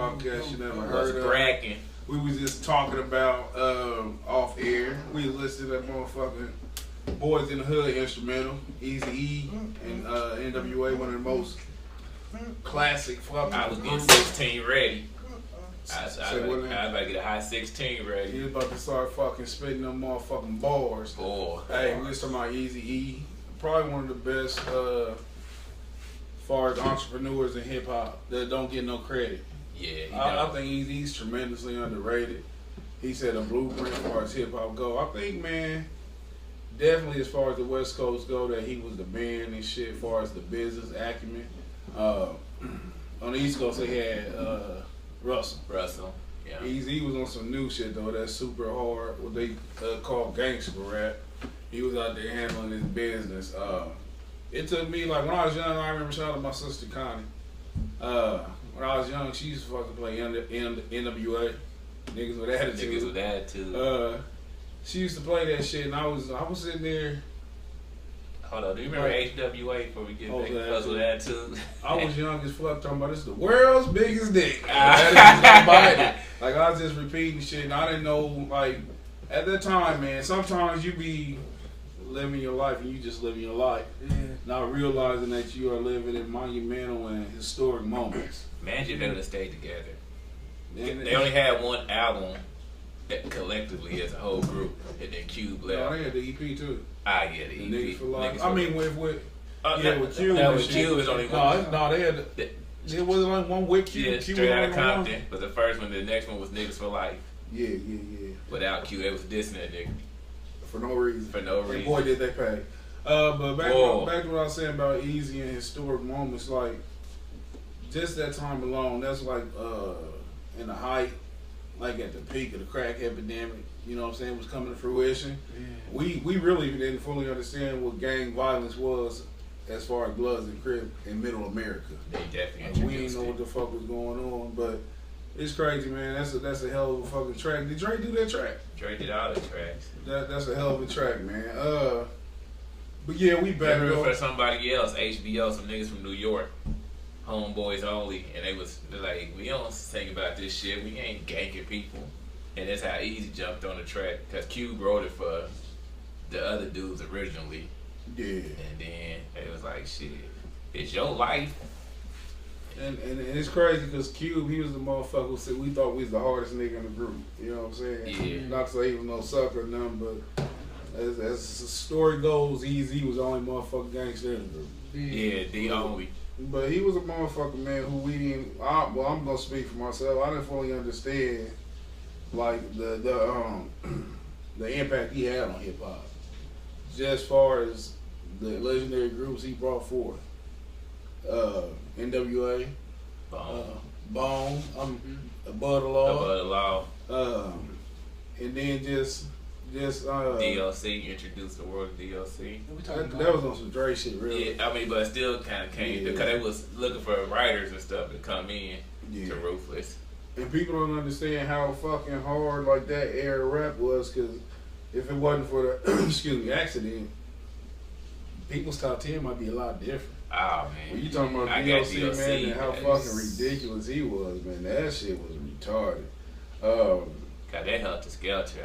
podcast you never What's heard of. cracking? We was just talking about off air. We listened to that motherfucking Boys in the Hood instrumental, Eazy-E and NWA, one of the most classic fucking. I was getting 16 ready. I was Say what now? about to get a high 16 ready. He was about to start fucking spitting them motherfucking bars. Boy. Hey, we was talking about Eazy-E. Probably one of the best far as entrepreneurs in hip hop that don't get no credit. Yeah, I think Eazy's tremendously underrated. He said a blueprint as far as hip hop go. I think, man, definitely as far as the West Coast go, that he was the man and shit as far as the business acumen. On the East Coast, they had Russell. Yeah. Eazy was on some new shit though. That's super hard. What they call gangster rap. He was out there handling his business. It took me like when I was young. I remember shouting out my sister Connie. When I was young, she used to fucking play NWA. Niggas with attitude. She used to play that shit, and I was sitting there. Hold on, do you remember HWA before we get back to Puzzle Attitude? I was young as fuck talking about this is the world's biggest dick. That is not it. Like I was just repeating shit, and I didn't know like at that time, man. Sometimes you be living your life and you just living your life, not realizing that you are living in monumental and historic moments. Imagine if they would have stayed together. They only had one album that collectively as a whole group, and then Cube left. No, they had the EP too. Yeah, the EP. Niggas for Life. I mean, with Cube. With Cube is only one. No, they had. There was like one with Cube. Yeah, Cube Straight Outta was Compton. But the first one, the next one was Niggas for Life. Yeah. Without Cube, it was dissing that nigga. For no reason. And boy, did they pay. But back to what I was saying about Eazy and historic moments, like just that time alone, that's like in the height, like at the peak of the crack epidemic. You know what I'm saying? Was coming to fruition. Yeah. We really didn't fully understand what gang violence was as far as Bloods and Crips in Middle America. They definitely we didn't know what the fuck was going on, but it's crazy, man. That's a hell of a fucking track. Did Drake do that track? Drake did all the tracks. That's a hell of a track, man. But yeah, we back up for somebody else. HBO, some niggas from New York, homeboys only, and they was like, we don't think about this shit. We ain't ganking people, and that's how Eazy jumped on the track because Cube wrote it for the other dudes originally. Yeah. And then it was like, shit, it's your life. And it's crazy because Cube, he was the motherfucker who said we thought we was the hardest nigga in the group. You know what I'm saying? Yeah. Not to say he was no sucker or nothing, but as the story goes, Eazy was the only motherfucking gangster in the group. Yeah, the only. But he was a motherfucker, man, who we didn't. I'm gonna speak for myself. I didn't fully understand like the impact he had on hip hop, just as far as the legendary groups he brought forth. NWA, Bone, Above the Law, and then just DLC introduced the world of DLC. That was on some Dre shit, really. Yeah, I mean, but it still kind of came because they was looking for writers and stuff to come in to Ruthless. And people don't understand how fucking hard like that era rap was, because if it wasn't for the accident, people's top 10 might be a lot different. Oh man, when you talking about DLC, man, and how fucking ridiculous he was, man, that shit was retarded. God, that Helter Skelter,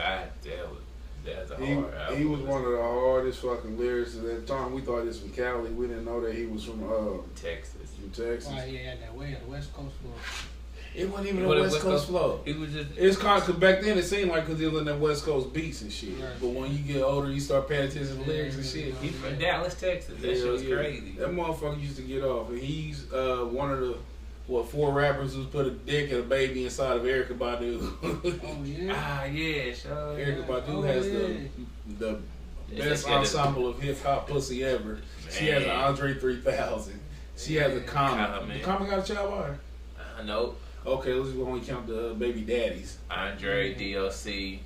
that's a hard album. He was one of the hardest fucking lyricists at the time. We thought he was from Cali. We didn't know that he was from Texas. From Texas. Oh yeah, that way, the West Coast flow. It wasn't even a West Coast flow. It was just. It's kind of, cause back then it seemed like because he was in that West Coast beats and shit. Right. But when you get older, you start paying attention to lyrics and shit. He's from Dallas, Texas. That shit was crazy. That motherfucker used to get off, and he's one of the 4 rappers who's put a dick and a baby inside of Erykah Badu. Oh yeah. Yeah, sure. Erykah Badu has the best ensemble of hip hop pussy ever. Man. She has an Andre 3000. She has a Common. The Common got a child by her? Nope. Okay, let's only count the baby daddies. Andre, DLC.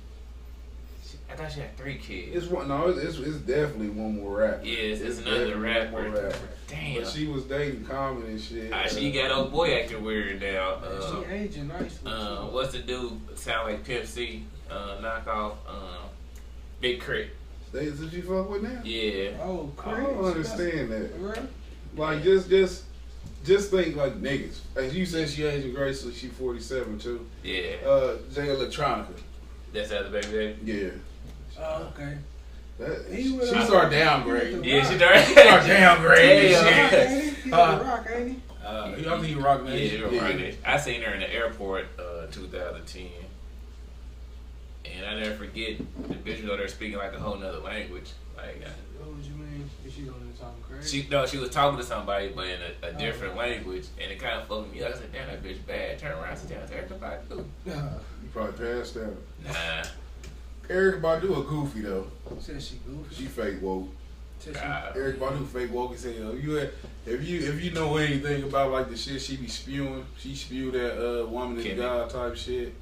I thought she had 3 kids. It's definitely one more rapper. Yes, it's another rapper. Damn. But she was dating Common and shit. She got old boy acting weird now. She aging nicely. What's the dude sound like Pimp C? Knockoff. Big Crit. Did you fuck with now? Yeah. Oh, I don't understand that. Right? Like just just think like niggas. As you said, she aging gracefully. She 47 too. Yeah. Jay Electronica. That's the other baby. Yeah. Oh, okay. She started downgrading. Yeah, she started downgrading. He's the Rock, ain't he? I think he rock nation. Yeah, rock nation. I seen her in the airport 2010. And I never forget the bitch was there speaking like a whole nother language. Like, what would you mean? Is she on there talking crazy? she was talking to somebody, but in a different language, and it kind of fucked me up. I said, "Damn, that bitch bad." Turn around, sit down, Erica Badu. You probably passed out. Nah. Erykah Badu a goofy though. Said she goofy. She fake woke. Erykah Badu fake woke as hell. If you know anything about like the shit she be spewing, she spewed that woman is God type shit.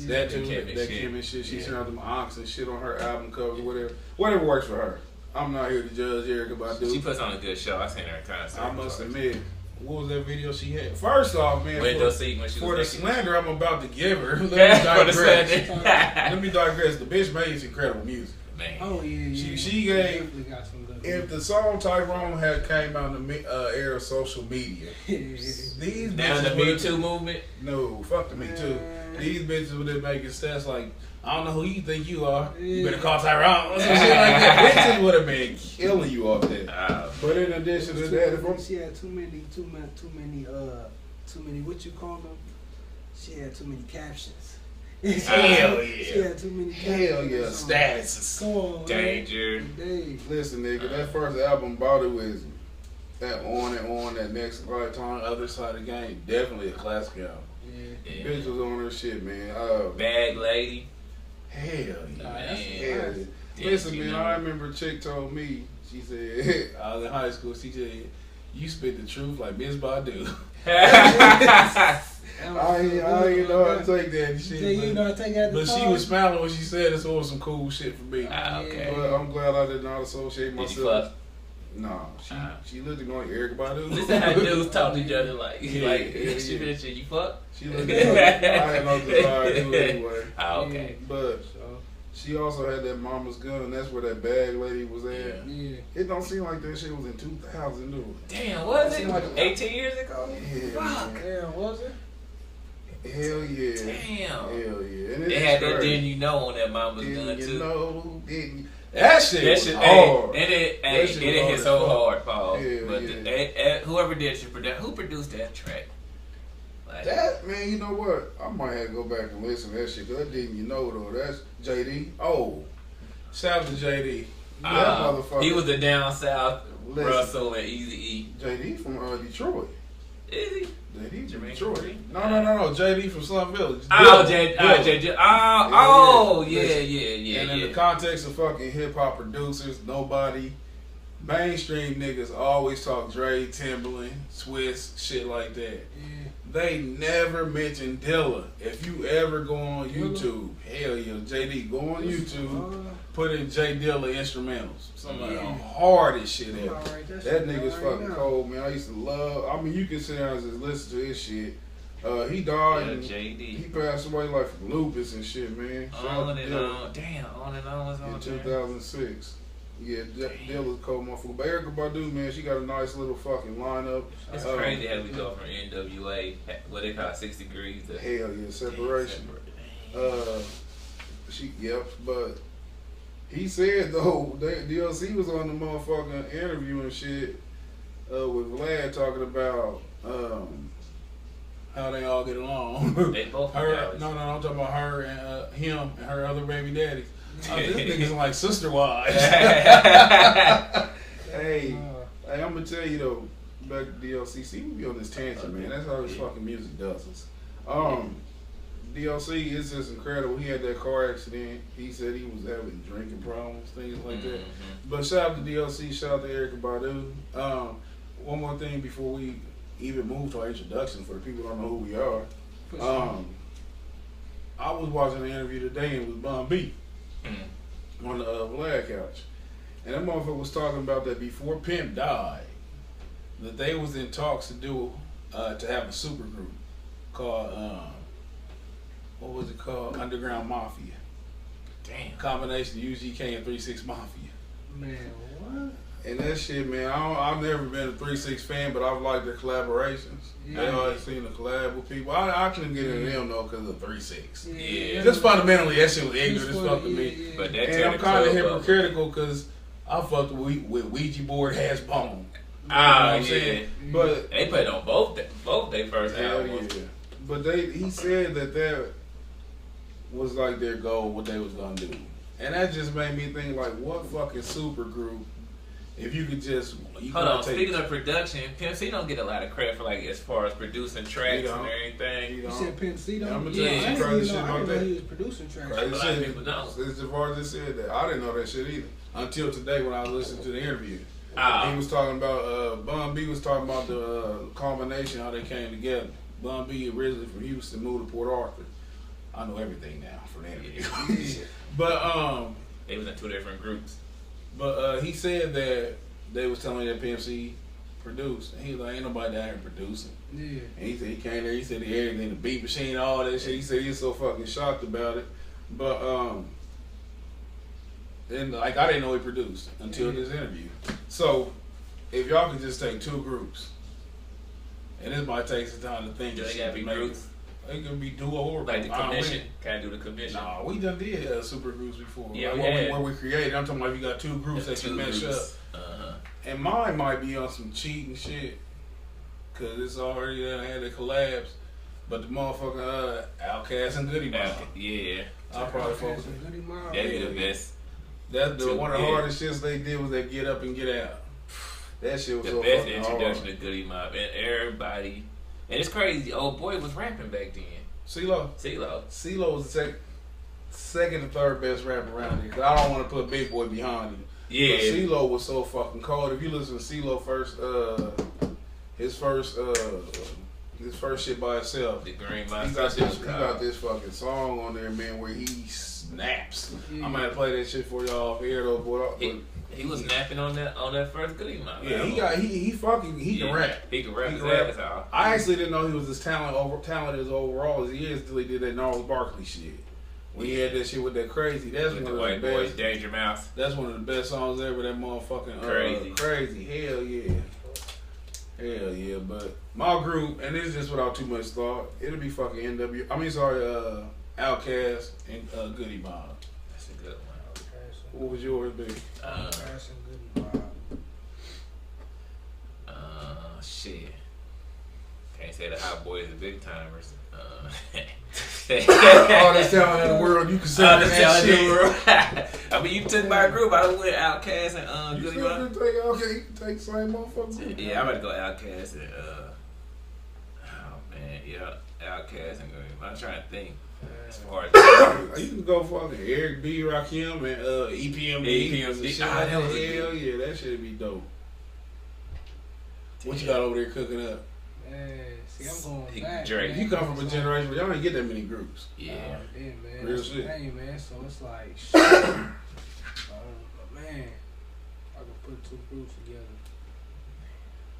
That too, that Kim and shit. She sent out them ox and shit on her album covers, whatever works for her. I'm not here to judge Erykah Badu. She puts on a good show. I seen her in concert. I must admit, what was that video she had? First off, man, for the slander I'm about to give her, let me digress. The bitch made incredible music. Man. Oh yeah. She gave. If the song Tyrone had came out in the era of social media, these down the Me Too movement. No, fuck the Me Too. These bitches would have making stats like, I don't know who you think you are. You better call Tyrone. Some shit like that. Bitches would have been killing you off there. But in addition to that, she had too many. What you call them? She had too many captions. Hell yeah. She had too many captions. Hell yeah. Statuses. Come on, Danger. Listen, nigga, that first album, Body Wisdom, that On and On, that Next Lifetime, Other Side of the Game, definitely a classic album. Yeah. Bitch was on her shit, man. Bag Lady. Hell yeah. Man. Listen, man, I remember a chick told me, she said, I was in high school, she said, you spit the truth like Miss Badu. I ain't know how to take that shit. Yeah, you know how to take that. But she was smiling when she said it, so it was some cool shit for me. Okay. But I'm glad I did not associate myself. Did you fuck? No, she looked like Erykah Badu. This is how dudes talk to each other like she mentioned you fuck. She looked like I had no desire to do it anyway. Okay. But she also had that mama's gun. That's where that bag lady was at. Yeah. It don't seem like that shit was in 2000, do it? Damn, was it? Like 18 years ago? Yeah. Fuck. Damn, was it? Hell yeah. Damn. Hell yeah. And they had that Didn't You Know on that mama's gun too. Didn't that shit was hard. And it hit so hard, Paul. But whoever who produced that track? Like, that, man, you know what? I might have to go back and listen to that shit. Cause that Didn't You Know though. That's JD. Oh, shout out to JD. That motherfucker. He was the down south Russell and Easy E. JD from Detroit. Is he? JD from Detroit. No. JD from Slum Village. Oh, yeah. And in the context of fucking hip hop producers, nobody, mainstream niggas always talk Dre, Timbaland, Swiss, shit like that. Yeah. They never mention Dilla. If you ever go on YouTube, hell yeah, JD, go on YouTube, put in J Dilla instrumentals. Some of the hardest shit ever. That nigga's fucking cold, man. I used to love. I mean, you can sit down and just listen to his shit. He died. And JD. He passed away like from lupus and shit, man. On and on. Damn, On and On was on in 2006. Yeah, Dilla's cold motherfucker. But Erykah Badu, man, she got a nice little fucking lineup. It's crazy how we go from NWA, what they call 6 degrees to hell yeah, separation. But he said though, DLC was on the motherfucking interview and shit with Vlad talking about how they all get along. They both her, no, I'm talking about her and him and her other baby daddies. This niggas like sister wives. Hey, I'm gonna tell you though, back to DLC. See, we be on this tangent, man. That's how this fucking music does us. DLC is just incredible. He had that car accident. He said he was having drinking problems, things like that. But shout out to DLC, shout out to Erykah Badu. One more thing before we even move to our introduction for the people who don't know who we are. I was watching an interview today and it was Bun B on the Vlad couch. And that motherfucker was talking about that before Pimp died, that they was in talks to do, to have a super group called, what was it called? Underground Mafia. Damn. Combination of UGK and 3-6 Mafia. Man, what? And that shit, man, I've never been a 3-6 fan, but I've liked their collaborations. Yeah. I always seen the collab with people. I couldn't get into them though because of 3-6. Yeah. Just fundamentally, that shit was ignorant as fuck to me. But that And I'm kind of hypocritical because I fucked with Ouija board has bone. Ah, I'm yeah. saying? But They played on both their first hell albums. yeah. But he said that was like their goal, what they was gonna do, and that just made me think like, what fucking super group? If you could just Hold on. Speaking of production, Pimp C don't get a lot of credit for like as far as producing tracks and everything. You said Pimp C though? Yeah, I'm gonna tell you some crazy shit I about didn't know that. he was producing tracks. Crazy A lot of shit. people don't. It's Javard just said that. I didn't know that shit either until today when I listened to the interview. Ah. He was talking about Bun B was talking about the combination, how they came together. Bun B originally from Houston, moved to Port Arthur. I know everything now from the interview. But They was in two different groups. But he said that they was telling me that PMC produced, and he was like, ain't nobody down here producing. Yeah. And he said he came there, he said he everything, the beat machine, all that shit. He said he was so fucking shocked about it. But and like I didn't know he produced until this interview. So if y'all could just take two groups, and this might take some time to think. Do they gotta be groups? They could be duo or Like the commission. Can I do the commission? Nah, we done did super groups before. Yeah, like we where we created. I'm talking about if you got two groups that you mesh up. And mine might be on some cheating shit, cause it's already had the collabs. But the motherfucking Outkast and Goody Mob. Yeah. I'll probably focus. That'd be the best. That's one of the hardest shits they did was that Get Up and Get Out. That shit was The so best fucking introduction hard. to Goody Mob. And everybody. And it's crazy. Old boy was rapping back then. CeeLo. CeeLo was the second or third best rapper around here. Cause I don't want to put Big Boy behind him. Yeah. But CeeLo was so fucking cold. If you listen to CeeLo his first shit by itself, The Green he Monster. got this fucking song on there, man, where he snaps. Yeah. I'm gonna play that shit for y'all off air though, boy. He was napping on that first Goody Mob. Yeah, he can rap. He can rap He his can rap. ass off. I actually didn't know he was as talented as overall as he is until he did that Gnarls Barkley shit. When he had that shit with that crazy, that's With one the of white the boys, best. Danger Mouse. That's one of the best songs ever. That motherfucking Crazy. Hell yeah. Hell yeah. But my group, and this is just without too much thought, it'll be fucking Outkast and Goody Mob. That's a good one. What was yours, baby? Shit. Can't say the Hot Boys are big timers. All the talent in the world, you can say that shit. I mean, you took my group. I went Outkast and You Goody still Mob. can you can take the same motherfucker. Yeah, I'm about to go Outkast and Outkast and Goody Mob. I'm trying to think. As far as You can go fucking Eric B, Rakim, and EPMD. EPMD. That was a Hell yeah, that should be dope. What you got over there cooking up? See, I'm going back. Drake. Man. You come from a generation where y'all didn't get that many groups. Yeah. Man. Real That's shit. the thing, man. So it's like, shit. Man, I can put two groups together.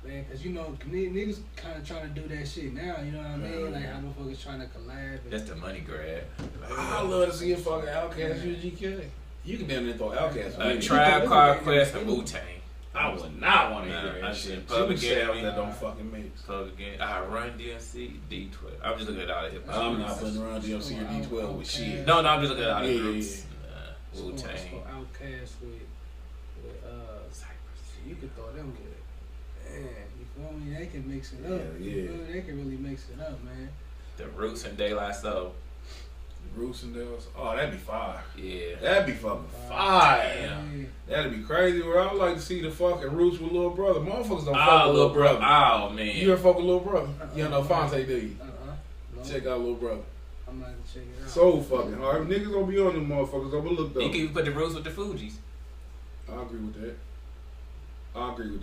Man, cause you know, niggas kind of trying to do that shit now. You know what I mean? Like how motherfuckers trying to collab. That's the money grab. I love to see a fucking Outkast UGK. You can damn near throw Outkast. Tribe Called Quest and Wu-Tang. I would not want to hear I that said shit. Public Two sounds Enemy. that don't fucking mix. Public Enemy. Run DMC, D12. I'm just looking at all the hip hop. I'm not putting around DMC or D12 with shit. No, I'm just looking at all the Yeah, groups. So Wu-Tang. Outkast with Cypress. You could throw them good. Man, you feel me? They can mix it up. Yeah. You feel me? They can really mix it up, man. The Roots and De La Soul. Roots and Dells. Oh, that'd be fire. Yeah. That'd be fucking fire. Damn. That'd be crazy. Where I would like to see the fucking Roots with Little Brother. Motherfuckers don't fuck Oh, with little Little Brother. Oh, man. You ever fuck with Little Brother? You don't know Fonte, do you? No, Check out Little Brother. I'm not gonna check it out. So fucking hard. Niggas don't be on them motherfuckers. I'm gonna look though. You can even put the Roots with the Fugees. I agree with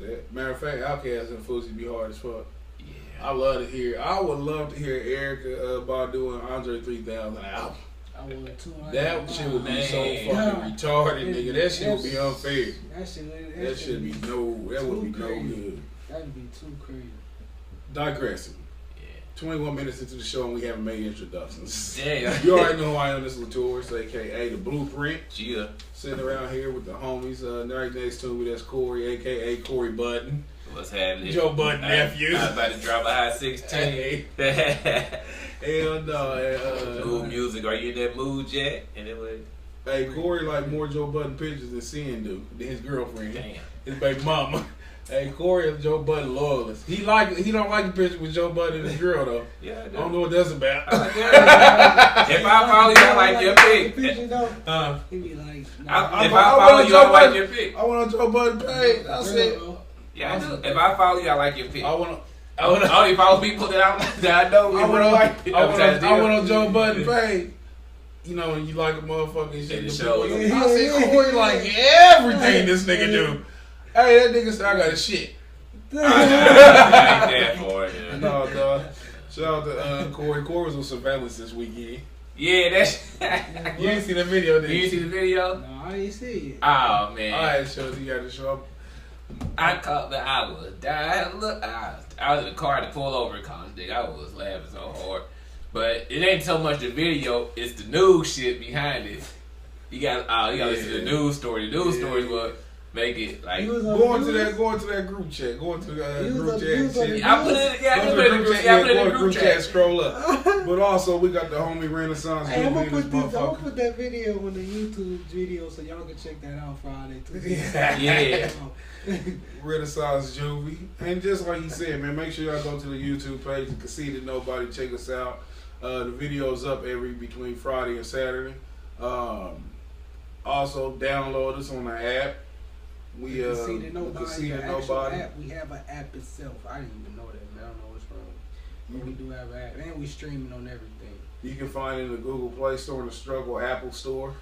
that. Matter of fact, Outkast and Fousey be hard as fuck. Yeah. I would love to hear Erica Badu and Andre 3000 album. I would too. That shit would be so Man. fucking retarded, nigga. That shit would be unfair. That That would be no good. That'd be too crazy. Digressing. Yeah. 21 minutes into the show and we haven't made introductions. Damn. You already know who I am. This is Latours, aka The Blueprint. Yeah. Sitting around here with the homies. Right next to me, that's Corey, aka Corey Button. What's happening? Joe Button nephew. I was about to drop a high 16. Hell no. Cool music. Are you in that mood yet? And it was. Hey, Corey like more Joe Button pictures than Sin do, than his girlfriend. Damn. His baby mama. Hey, Corey is Joe Button loyalist. He don't like the picture with Joe Button and his girl though. Yeah, I don't know what that's about. If I follow you, I like your pic. He be like, if I follow you, I like your pic. I went on Joe Button page. I said, yeah, I do. If I follow you, I like your pic. I want I only follow people that I know. I went on Joe Button page. You know, when you like a motherfucking shit. The show. I said, Corey like everything this nigga do. Hey, that nigga said I got a shit. I ain't there for it. Yeah. No, dog. Shout out to Corey. Corey was on surveillance this weekend. Yeah, that's. You ain't see the video, did you? You ain't see the video? no, I ain't see it. Oh man. Alright, show you got to show up. I caught the. I was dying. Look, I was in the car to pull over college dick. I was laughing so hard, but it ain't so much the video; it's the news shit behind it. You got listen to the news story. The news stories will make it like Going to that group chat. Going to the group chat shit. I put it. Yeah, I just put it in the group chat. Scroll up. But also we got the homie Renaissance. Hey, I'm Julie gonna in this motherfucker. put that video on the YouTube video so y'all can check that out Friday too. Yeah. Renaissance Juvie. And just like he said, man, make sure y'all go to the YouTube page and Conceited Nobody. Check us out. The video's up between Friday and Saturday. Also, download us on the app. We Conceited Nobody. Conceited The actual Nobody. app, we have an app itself. I didn't even know that, man. I don't know what's wrong. But we do have an app, and we streaming on everything. You can find it in the Google Play Store and the Struggle Apple Store.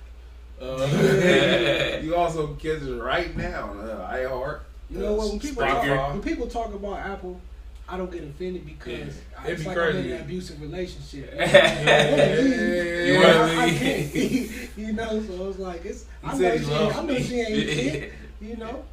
You also can catch it right now on iHeart. You know what? When Spotify. people talk about Apple, I don't get offended because It'd it's be like crazy. I'm in an abusive relationship. You wanna I leave? can't, you know, so it's like I said he know loves she ain't shit, you know.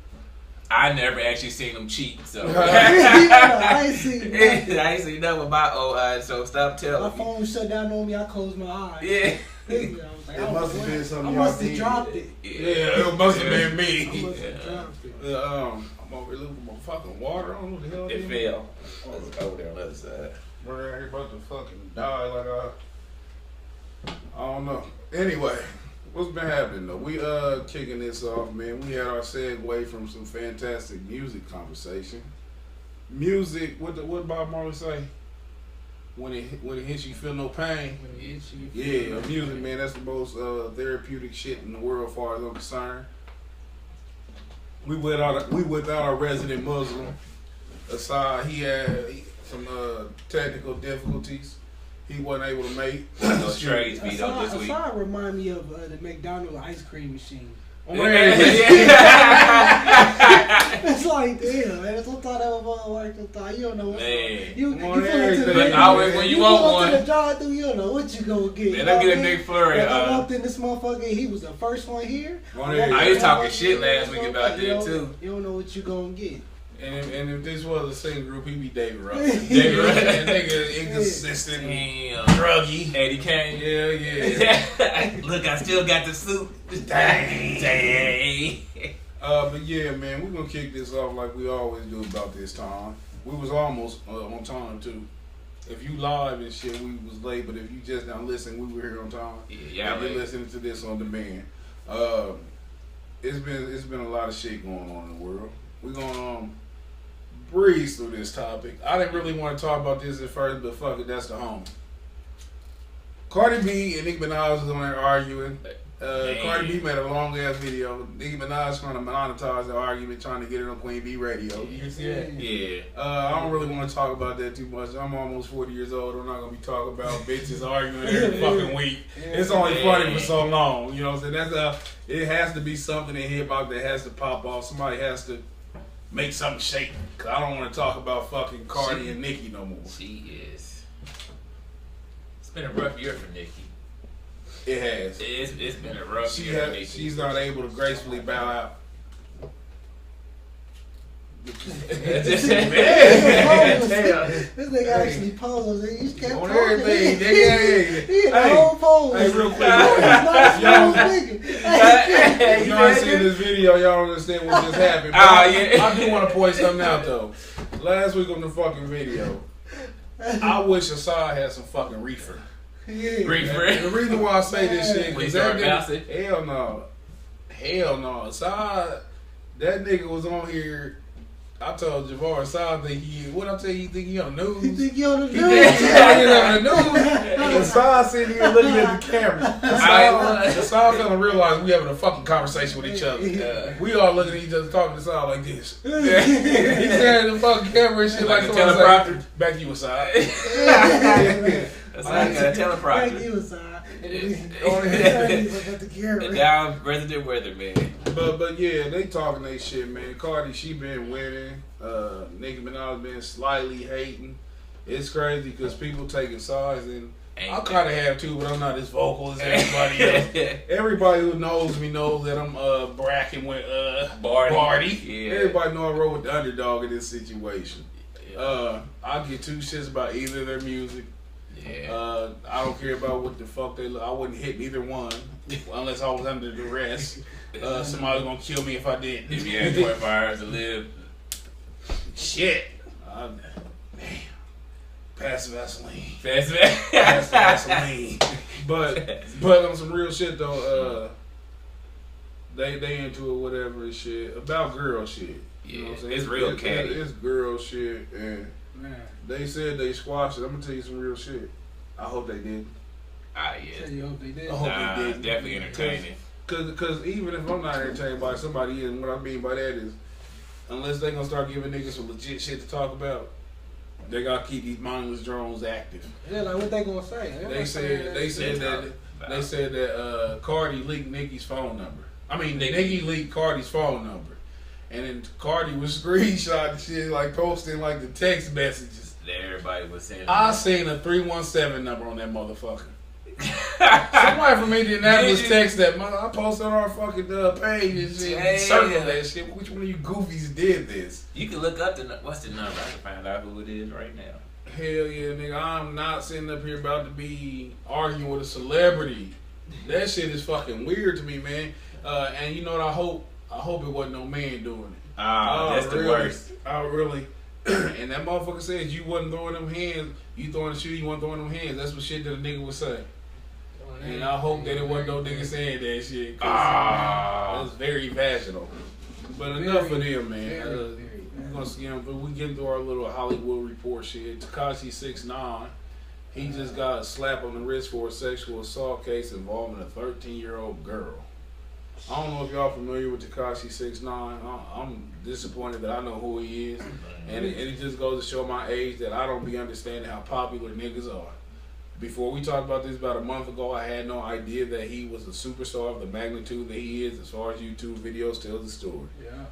I never actually seen them cheat, so I ain't seen nothing. I ain't seen nothing with my old eyes. So stop My telling me. phone shut down on me. I closed my eyes. Yeah. I was like, It must have been something I y'all must have did. dropped it. Yeah, it must have been I me. must have dropped it. I'm over here looking for my fucking water. I don't know what the hell It it is. fell. It's over there on the other side. We're out here about to fucking die like I don't know. Anyway, what's been happening though? We kicking this off, man. We had our segue from some fantastic music conversation. Music, what Bob Marley say? When it hits you, feel no pain. When it hits you, Yeah, music, man. That's the most therapeutic shit in the world, as far as I'm concerned. We without our resident Muslim. Aside, he had some technical difficulties. He wasn't able to make. Those trades beat up this week. Aside remind me of the McDonald's ice cream machine. Oh, It's like, damn, man. Sometimes that was like, sometimes you don't know what's Man. You Come on, pull into the But always when you want pull one. up to the drive-thru, you don't know what you gonna get. Man, let me get a big flurry. Like, I walked in this motherfucker, he was the first one here. I was talking shit last week about that too. You don't know what you gonna get. And if this was a singing group, he'd be David Ruffin. David Ruffin. That nigga inconsistent, Damn. druggy. Eddie Kane. Yeah. Look, I still got the suit. Dang. But yeah, man, we're gonna kick this off like we always do about this time. We was almost on time too. If you live and shit, we was late. But if you just not listen, we were here on time. Yeah, and you're listening to this on demand. It's been a lot of shit going on in the world. We're gonna breeze through this topic. I didn't really want to talk about this at first, but fuck it, that's the home. Cardi B and Nicki Minaj was on there arguing. Cardi B made a long ass video. Nicki Minaj trying to monetize the argument, trying to get it on Queen B radio. You see that? Yeah. I don't really want to talk about that too much. I'm almost 40 years old. I'm not gonna be talking about bitches arguing every fucking week. It's only funny for so long. You know what I'm saying? That's it has to be something in hip hop that has to pop off. Somebody has to make something shake. Cause I don't want to talk about fucking Cardi and Nicki no more. She is. It's been a rough year for Nicki. It has. It's been a rough year for Nicki. She's not able to gracefully bow out. This nigga actually posed. He kept on talking. everything, nigga. He had the whole pose. Hey, real quick. Y'all ain't seen this video. Y'all don't understand what just happened. I do want to point something out, though. Last week on the fucking video, I wish Assad had some fucking reefer. Yeah. Reefer. And the reason why I say this shit, We because start that bouncing. nigga, hell no. Assad, that nigga was on here. I told Javar, Assad think what I tell you, think he on the news? He think he on the news? He think he on the news. And Assad sitting here looking at the camera. Assad fell and realized we having a fucking conversation with each other. We all looking at each other talking to Assad like this. He staring at the fucking camera and shit like a someone teleprompter. like, back to you, Assad. Assad got a teleprompter. Thank you, Assad. And now resident weatherman. But yeah, they talking they shit, man. Cardi, she been winning. Nicki Minaj been slightly hating. It's crazy because people taking sides, and I kind of have too, but I'm not as vocal as everybody else. Everybody who knows me knows that I'm bracking with Barty. Yeah. Everybody know I roll with the underdog in this situation. Yeah. I get two shits about either of their music. Yeah. I don't care about what the fuck they look. I wouldn't hit neither one unless I was under duress. Somebody was gonna kill me if I didn't. If you had 24 hours to live. Shit. Damn. Pass Vaseline. Fast Pass Vaseline. But on some real shit though, they into it, whatever and shit. About girl shit. Yeah, You know what I'm saying? it's real catty. It's girl shit, and Man. they said they squashed it. I'm gonna tell you some real shit. I hope they did. Yeah. You hope they did. I hope Nah, they it's did. definitely entertaining. Cause even if I'm not entertained by somebody, and what I mean by that is, unless they gonna start giving niggas some legit shit to talk about, they gotta keep these mindless drones active. Yeah, like what they gonna say? They said that Cardi leaked Nicki's phone number. I mean, Nicki leaked Cardi's phone number, and then Cardi was screenshotting shit, like posting like the text messages. Everybody was saying. I seen a 317 number on that motherfucker. Somebody from Indianapolis text that. I posted on our fucking page and shit. Circle that shit. Which one of you goofies did this? You can look up what's the number? I can find out who it is right now. Hell yeah, nigga. I'm not sitting up here about to be arguing with a celebrity. That shit is fucking weird to me, man. And you know what? I hope it wasn't no man doing it. That's the worst. I really. And that motherfucker says you wasn't throwing them hands. You throwing the shoe, you wasn't throwing them hands. That's what shit that a nigga would say. And I hope that it wasn't no nigga saying that shit. That's very vaginal. But enough of them, man. We're gonna skim, but we getting through our little Hollywood report shit. Tekashi 6ix9ine, he just got a slap on the wrist for a sexual assault case involving a 13-year-old girl. I don't know if y'all familiar with Tekashi 6ix9ine. I'm disappointed that I know who he is, and it just goes to show my age that I don't be understanding how popular niggas are. Before we talked about this about a month ago, I had no idea that he was a superstar of the magnitude that he is as far as YouTube videos tell the story. Yeah.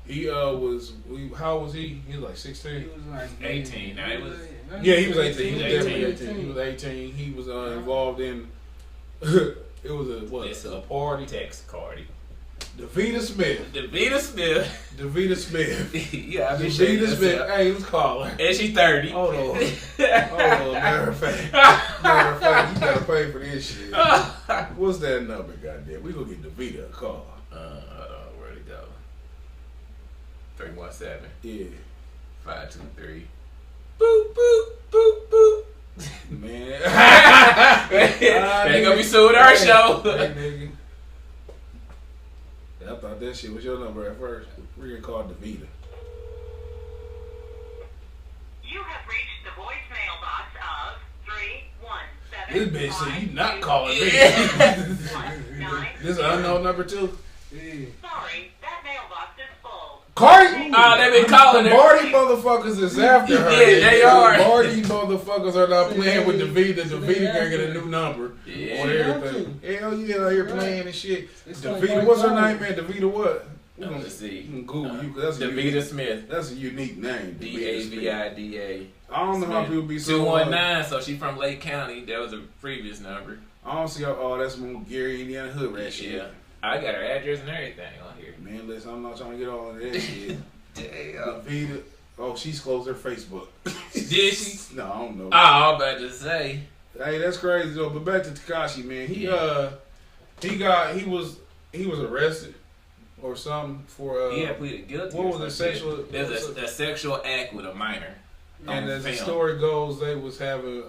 He how old was he? He was like 16? He was like 18. Now he was. Yeah, he was 18. He was definitely 18. 18. He was 18. He was involved in, it was It's a party. Text Cardi. Davita Smith. Davita Smith. Davita Smith. Yeah, I mean, Davita Smith. Hey, let's call her. And she's 30. Hold on. Matter of fact, you gotta pay for this shit. What's that number, goddamn? We gonna get Davita a call. Hold on, where'd it go? 317. Yeah. 523. Boop, boop, boop, boop. Man. They gonna be suing our show. Hey, nigga. I thought that shit was your number at first. We're gonna call Davita. You have reached the voicemail box of 317. This bitch said you not calling me. This an unknown number too? Sorry, that mailbox is full. Cardi? They been calling her. Barty motherfuckers is after her. Yeah, they are. Barty motherfuckers are not playing with Davita. Davita gonna get a new number Yeah. on everything. Hell yeah, out here playing and shit. Davita, what's her name, man? Davita what? Let's see. You can Google you. That's Davita Smith. That's a unique name. Davida. I don't know how people be so. 219. So she from Lake County. That was a previous number. I don't see how. Oh, that's from Gary, Indiana hood rat shit. Yeah. I got her address and everything on here. Man, listen, I'm not trying to get all of that shit. Damn. Vita. Oh, she's closed her Facebook. Did she? No, I don't know. Oh, I was about to say. Hey, that's crazy though. But back to Tekashi, man. He was arrested or something for He had pleaded guilty. what was or it, some shit. sexual? There's a sexual act with a minor. And on as the film. story goes, they was having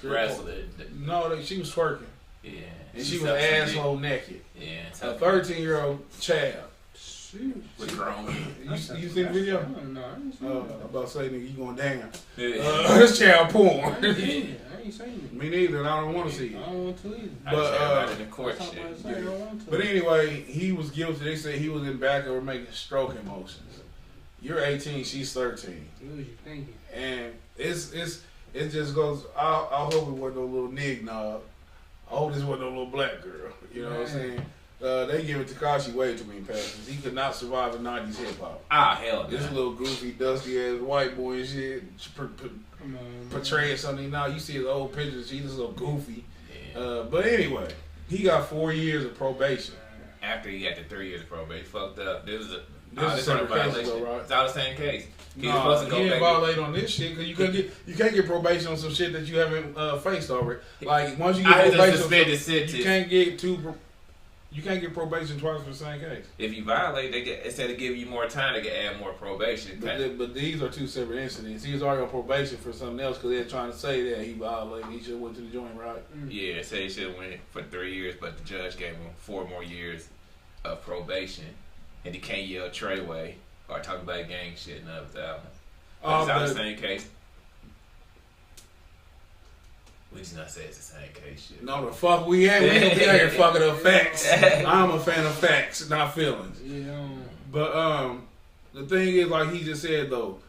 Wrestling. No, she was twerking. Yeah. And she was sucked some asshole naked. dick. Yeah. A 13-year-old child. With grown men. You seen the video? No, I ain't seen I'm that. about to say, nigga, you going down. Yeah. This child porn. I ain't seen it. I ain't seen it. Me neither, and I don't want to see I it. don't want to either. I just heard about it in court That's what I'm shit. saying, I don't want to. But anyway, he was guilty. They said he was in back of her making stroking motions. You're 18, she's 13. What was you thinking? And it just goes, I hope it wasn't no little nig knob. I hope this wasn't no little black girl. You know what I'm saying? They give it Tekashi way too many passes. He could not survive the 90s hip hop. Ah, hell no. This little goofy, dusty ass white boy and shit Come on, portraying something. Now you see his old pictures, he's just a little goofy. Yeah. But anyway, he got 4 years of probation. After he got the 3 years of probation, fucked up. This is a separate case, though, right? It's all the same case. He was No, supposed to he go didn't back. violate on this shit because you can't get probation on some shit that you haven't faced already. Like once you I get had to probation, suspend the you sentence. can't get probation twice for the same case. If you violate, they get, instead of giving you more time, they can add more probation. But these are two separate incidents. He was already on probation for something else because they're trying to say that he violated. He should have went to the joint, right? Yeah, say he should have went for 3 years, but the judge gave him 4 more years of probation, and he can't yell Treyway or talk about gang shit and other album. But it's all the same case. We just not say it's the same case shit. No, the fuck we ain't. We ain't be out here fucking up facts. I'm a fan of facts, not feelings. Yeah. But the thing is, like he just said though,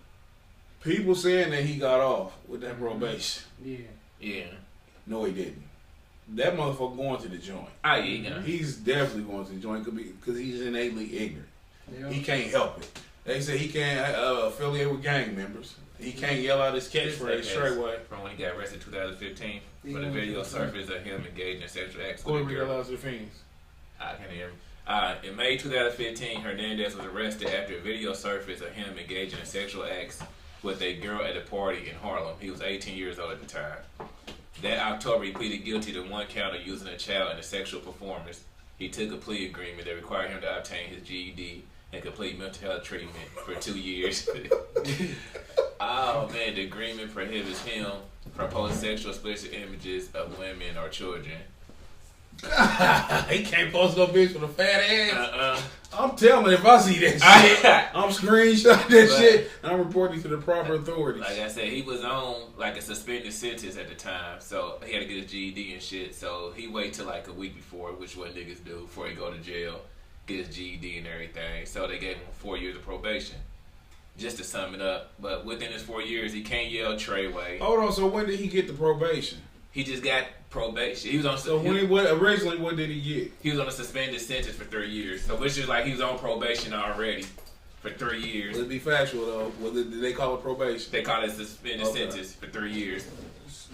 people saying that he got off with that probation. Yeah. Yeah. No, he didn't. That motherfucker going to the joint. Ah, yeah, you know. He's definitely going to the joint because he's innately ignorant. Yeah. He can't help it. They say he can't affiliate with gang members. He can't yell out his catchphrase straight away. From when he got arrested in 2015, for the video surfaced of him engaging in sexual acts Go with ahead a and girl. read out to the fiends. I can't hear him. In May 2015, Hernandez was arrested after a video surfaced of him engaging in sexual acts with a girl at a party in Harlem. He was 18 years old at the time. That October, he pleaded guilty to 1 count of using a child in a sexual performance. He took a plea agreement that required him to obtain his GED and complete mental health treatment for 2 years. Oh man, the agreement prohibits him from posting sexual explicit images of women or children. He can't post no bitch with a fat ass. I'm telling you, if I see that shit, I'm screenshot that shit and I'm reporting to the proper authorities. Like I said, he was on like a suspended sentence at the time, so he had to get his GED and shit. So he waited till like a week before, which what niggas do before he go to jail, get his GED and everything. So they gave him 4 years of probation. Just to sum it up, but within his 4 years, he can't yell Treyway. Hold on, so when did he get the probation? He just got probation. He was on. Originally, what did he get? He was on a suspended sentence for 3 years. So which is like he was on probation already for 3 years. Let's be factual though. Did they call it probation? They called it suspended sentence for 3 years.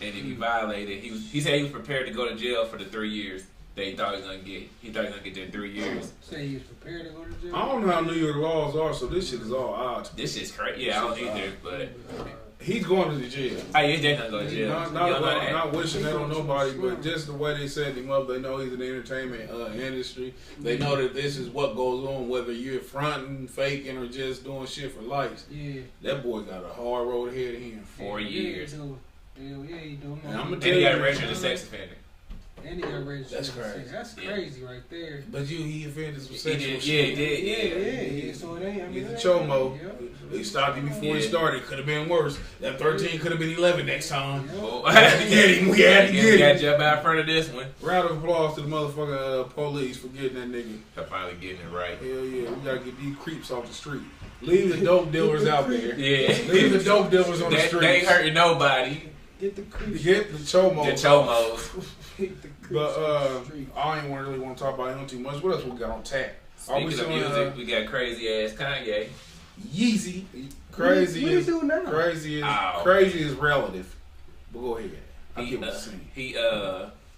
And if he violated, he said he was prepared to go to jail for the 3 years that he thought he was gonna get. He thought he was gonna get there in 3 years. Say he was prepared to go to jail. I don't know how New York laws are, so this shit is all odd. This shit's crazy. Yeah, I don't either, but He's going to the jail. oh yeah, they're gonna go to jail. Not wishing that on nobody, but just the way they set him up, they know he's in the entertainment industry. They know that this is what goes on, whether you're fronting, faking, or just doing shit for likes. Yeah. That boy got a hard road ahead of him. 4 years. Hell yeah, he do. And I'm And he got registered as a sex offender. And he got registered. That's crazy. That's crazy right there. But he offended some He sexual did, shit. he did. Yeah. So it ain't. I mean, He's a chomo. Yep. He stopped him before he Yeah. started. Could have been worse. That 13 could have been 11 next time. Oh, We had to get him. We had to We get got him. jump out in front of this one. Round of applause to the motherfucking police for getting that nigga. For finally getting it right. Hell yeah, we gotta get these creeps off the street. Leave the dope dealers out there. Yeah. Leave the dope dealers on the They streets. ain't hurting nobody. Get the creep. Get the chomos. The chomos. Get the creeps But off the street. I ain't really want to talk about him too much. What else we got on tap? Are we Speaking of still music, we got crazy ass Kanye. Yeezy? Crazy What he is do now? crazy is relative. But go ahead. I'll give it a scene. He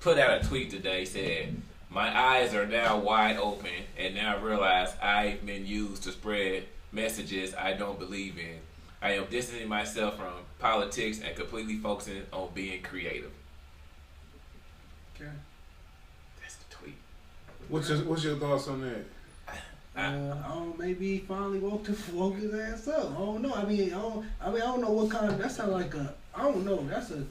put out a tweet today said, "My eyes are now wide open and now realize I've been used to spread messages I don't believe in. I am distancing myself from politics and completely focusing on being creative. Okay. That's the tweet. What's your thoughts on that? Maybe he finally woke his ass up. I don't know. I don't know what kind of. That sounds like a. I don't know. That's a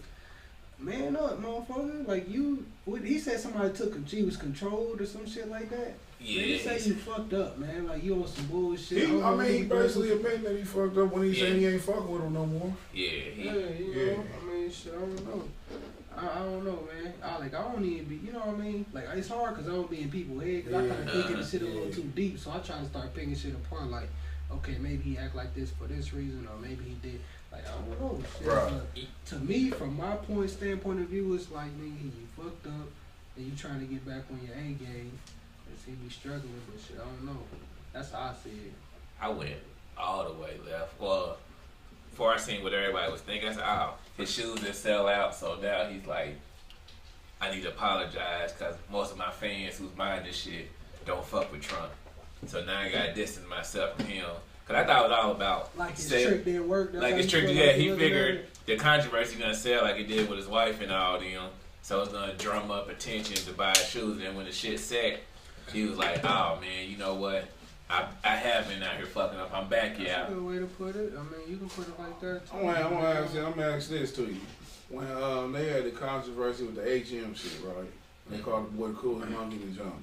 man up, motherfucker. Like you. He said somebody he was controlled or some shit like that. Yeah. Man, he said you fucked up, man. Like you on some bullshit. He basically admitted that he fucked up when he said he ain't fucking with him no more. Yeah. You know. I mean, shit. I don't know. I don't know, man. I don't even be, you know what I mean? Like, it's hard because I don't be in people's head because I kind of thinking the shit a little too deep. So I try to start picking shit apart. Like, okay, maybe he act like this for this reason, or maybe he did. Like, I don't know. Shit. Right. To me, from my standpoint of view, it's like, nigga, you fucked up and you trying to get back on your A game. And see me struggling with shit. I don't know. That's how I see it. I went all the way left. Well, before I seen what everybody was thinking, I said, oh, his shoes didn't sell out, so now he's like, I need to apologize because most of my fans who's buying this shit don't fuck with Trump. So now I got to distance myself from him. Because I thought it was all about like his trick didn't work. Like his trick, yeah, he figured the controversy going to sell like it did with his wife and all them. So it's going to drum up attention to buy his shoes. And then when the shit set, he was like, oh man, you know what? I have been out here fucking up. I'm back, yeah. That's a good way to put it. I mean, you can put it like that. Too. I'm gonna ask this to you. When they had the controversy with the HM shit, right? They called the boy Cool and Monkey the Jungle.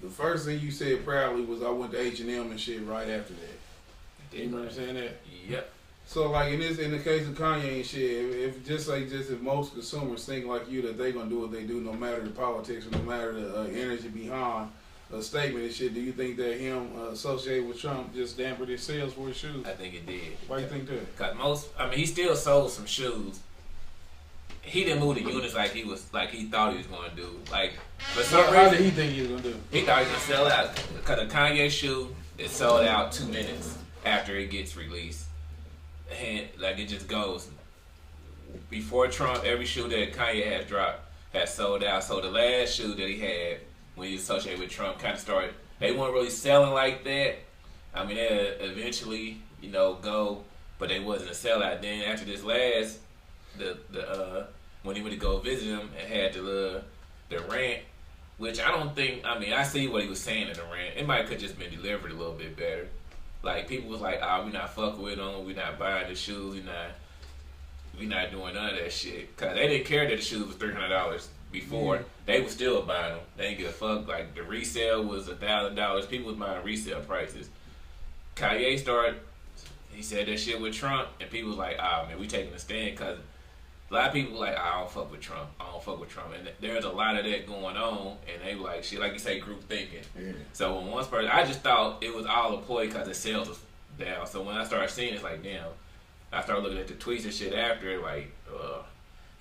The first thing you said proudly was I went to H&M and shit right after that. You know what I'm saying? That? Yep. So like in the case of Kanye and shit, if most consumers think like you that they gonna do what they do no matter the politics or no matter the energy behind a statement and shit, do you think that him associated with Trump just dampened his sales for his shoes? I think it did. Why do you think that? Cause he still sold some shoes. He didn't move the units like he thought he was gonna do. Like for some reason, how did he think he was gonna do? He thought he was gonna sell out. Cause a Kanye shoe is sold out 2 minutes after it gets released, and like it just goes. Before Trump, every shoe that Kanye has dropped has sold out. So the last shoe that he had when he was associated with Trump kind of started. They weren't really selling like that. I mean, they eventually, go, but they wasn't a sellout. Then after this last, when he went to go visit him and had the rant, which I don't think. I mean, I see what he was saying in the rant. It might could just been delivered a little bit better. Like people was like, "Oh, we not fucking with him. We not buying the shoes. We not doing none of that shit." Cause they didn't care that the shoes was $300 before. Yeah. They was still buying them. They didn't give a fuck. Like the resale was $1,000. People was buying resale prices. Kanye he said that shit with Trump, and people was like, "Ah, man, we taking a stand." Cause a lot of people like, "I don't fuck with Trump. I don't fuck with Trump," and there's a lot of that going on. And they like shit, like you say, group thinking. Yeah. So when one person, I just thought it was all a ploy because the sales was down. So when I started seeing it, it's like, damn. I started looking at the tweets and shit after, like, hell,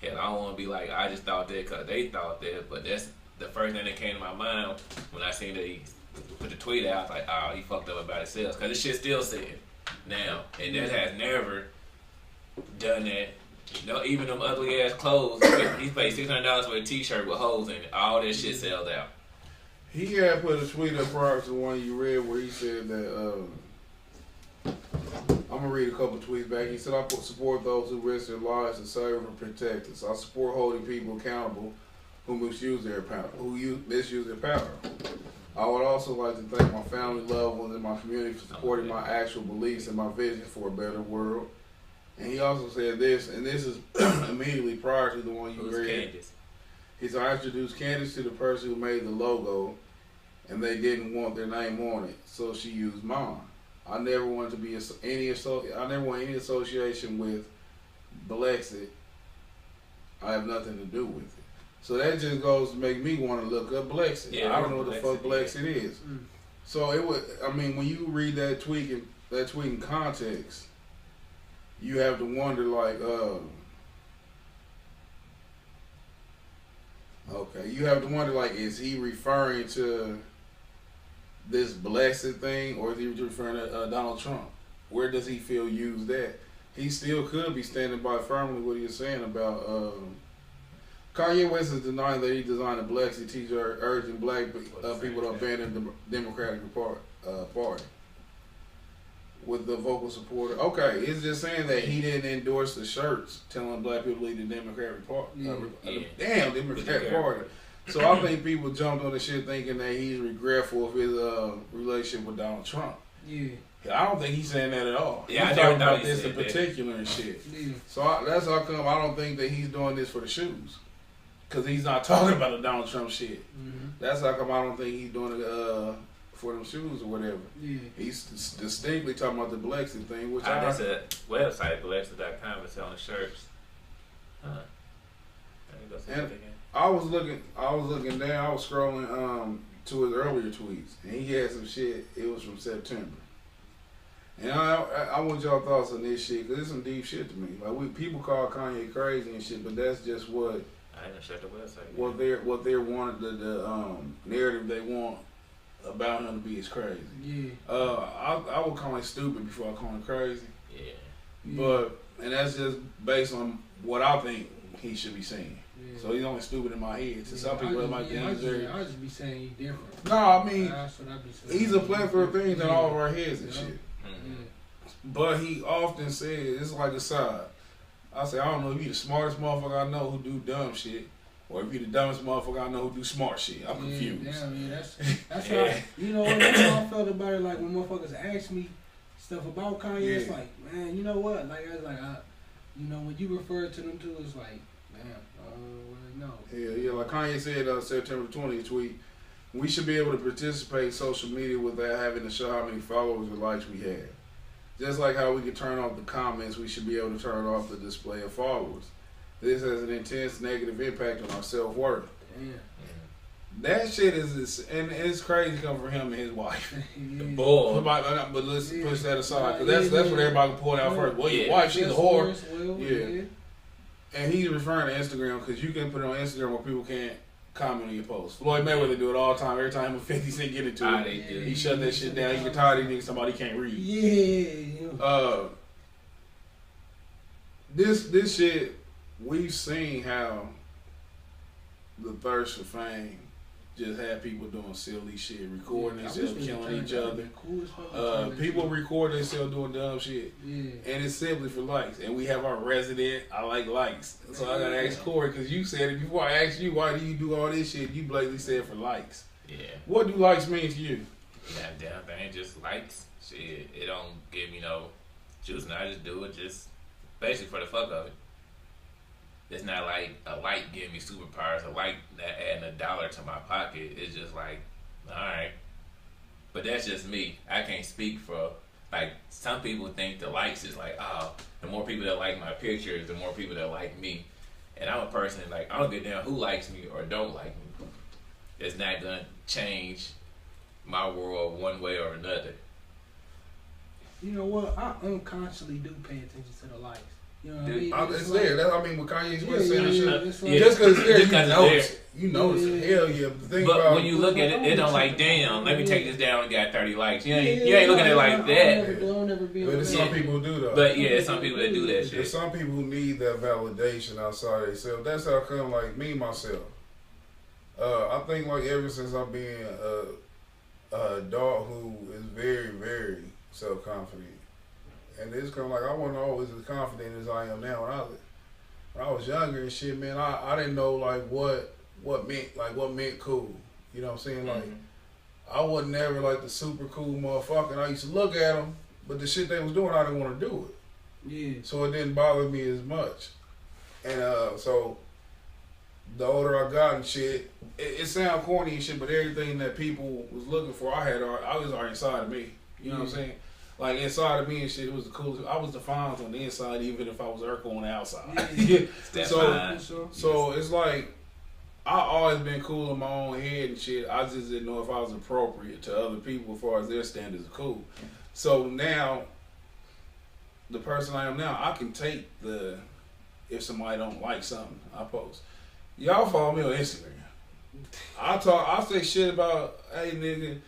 I don't want to be like, I just thought that because they thought that, but that's the first thing that came to my mind when I seen that he put the tweet out. I was like, oh, he fucked up about his sales because this shit still said now, and that has never done that. Even them ugly ass clothes, he paid $600 for a t-shirt with holes in it. All that shit sells out. He had put a tweet up prior to the one you read where he said that. I'm gonna read a couple tweets back. He said, "I support those who risk their lives to serve and protect us. I support holding people accountable who misuse their power. Misuse their power. I would also like to thank my family, loved ones, and my community for supporting my actual beliefs and my vision for a better world." And he also said this, and this is immediately prior to the one you read. Candace? He said, "I introduced Candace to the person who made the logo, and they didn't want their name on it, so she used mine. I never wanted to be any association with Blexit. I have nothing to do with it." So that just goes to make me want to look up Blexit. Yeah, I don't know what the fuck Blexit is. Mm. So it would. I mean, when you read that tweet in context, you have to wonder like, you have to wonder like, is he referring to this Blexit thing, or is he referring to Donald Trump? Where does he feel used that? He still could be standing by firmly what he was saying about Kanye West is denying that he designed a Blexit t-shirt urging black people to abandon the Democratic Party. with the vocal supporter. Okay, it's just saying that he didn't endorse the shirts telling black people to leave the Democratic Party. Damn, Democratic Party. So I think people jumped on the shit thinking that he's regretful of his relationship with Donald Trump. Yeah. I don't think he's saying that at all. Yeah, he's I talking never about this in particular and shit. Yeah. So that's how come I don't think that he's doing this for the shoes. Because he's not talking about the Donald Trump shit. Mm-hmm. That's how come I don't think he's doing it for them shoes or whatever. Yeah. He's distinctly talking about the Blexit thing, which that's a website, Blexit.com, it's selling shirts. Huh. I was looking down, I was scrolling to his earlier tweets, and he had some shit, it was from September. And I want y'all thoughts on this shit, because it's some deep shit to me. Like, people call Kanye crazy and shit, but that's just what... I didn't check the website. What they're wanting, the narrative they want about him to be is crazy. Yeah. I would call him stupid before I call him crazy. Yeah. But, and that's just based on what I think he should be saying. Yeah. So he's only stupid in my head. To some people, it might be very... I just be saying he's different. No, I mean, that's what I be saying. He's a plethora of things in all of our heads and shit. Mm-hmm. But he often says, it's like a side. I say, I don't know if you the smartest motherfucker I know who do dumb shit, or if you the dumbest motherfucker I know who do smart shit. I'm confused. That's how, you know, that's how I felt about it. Like when motherfuckers ask me stuff about Kanye, it's like, man, you know what? Like, it's like, you know, when you refer to them too, it's like, man, no. Yeah, like Kanye said September 20th tweet, we should be able to participate in social media without having to show how many followers or likes we have. Just like how we can turn off the comments, we should be able to turn off the display of followers. This has an intense negative impact on our self-worth. Damn. That shit is, and it's crazy coming from him and his wife. The bull. But let's push that aside, because that's what everybody can point out first. Well, your wife, she's a whore. Yeah. And he's referring to Instagram, because you can put it on Instagram where people can't comment on your posts. Floyd Mayweather do it all the time. Every time him and 50 Cent get into it, he shut that shit down. He get tired of these niggas, somebody can't read. Yeah. This shit, we've seen how the thirst for fame just had people doing silly shit, recording themselves, killing each other. People record themselves doing dumb shit. Yeah. And it's simply for likes. And we have our resident, I like likes. So I gotta ask Corey, because you said it before I asked you, why do you do all this shit? You blatantly said for likes. Yeah. What do likes mean to you? Damn thing, just likes. Shit, it don't give me no juice, and I just do it just basically for the fuck of it. It's not like a like giving me superpowers, a like that adding $1 to my pocket. It's just like, alright. But that's just me. I can't speak for, like, some people think the likes is like, oh, the more people that like my pictures, the more people that like me. And I'm a person, like, I don't give a damn who likes me or don't like me. It's not gonna change my world one way or another. You know what? I unconsciously do pay attention to the likes. You know what I mean? It's there. That's, I mean, with Kanye's West saying shit. Just because it's there, you notice it. Hell yeah. But when you look at it, it don't like, damn, let me take this down and got 30 likes. You ain't looking at it like that. But there's some people who do though. But yeah, there's some people that do that shit. There's some people who need that validation outside themselves. That's how come, like, me, myself. I think, like, ever since I've been an adult who is very, very self-confident. And it's kind of like, I wasn't always as confident as I am now. When I was younger and shit, man, I didn't know, like, what meant cool. You know what I'm saying? Like, I wasn't never, like, the super cool motherfucker. And I used to look at them, but the shit they was doing, I didn't want to do it. Yeah. So it didn't bother me as much. And so the older I got and shit, it sound corny and shit, but everything that people was looking for, I was already inside of me. You know what I'm saying? Like, inside of me and shit, it was the coolest. I was defined on the inside, even if I was Urkel on the outside. So it's like, I always been cool in my own head and shit. I just didn't know if I was appropriate to other people as far as their standards of cool. So now, the person I am now, I can take if somebody don't like something I post. Y'all follow me on Instagram. I say shit about, hey nigga,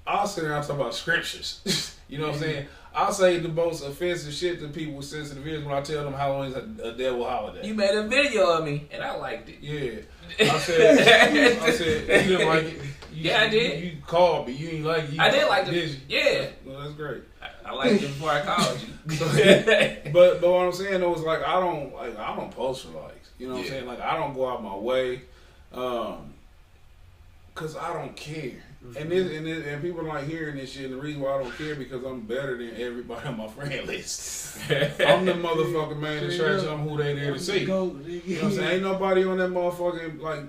I'll sit there and talk about scriptures. You know what I'm saying? I'll say the most offensive shit to people with sensitive ears when I tell them how long is a devil holiday. You made a video of me, and I liked it. Yeah. I said, you didn't like it. I did. You called me. You ain't like it. I did like it. Yeah. Well, that's great. I liked you before I called you. but what I'm saying though is like I don't post for likes. You know what I'm saying? Like I don't go out my way, cause I don't care. Mm-hmm. And people are like hearing this shit. And the reason why I don't care because I'm better than everybody on my friend list. I'm the motherfucking man in church. I'm who they there to see. You know what I'm saying? Ain't nobody on that motherfucking like.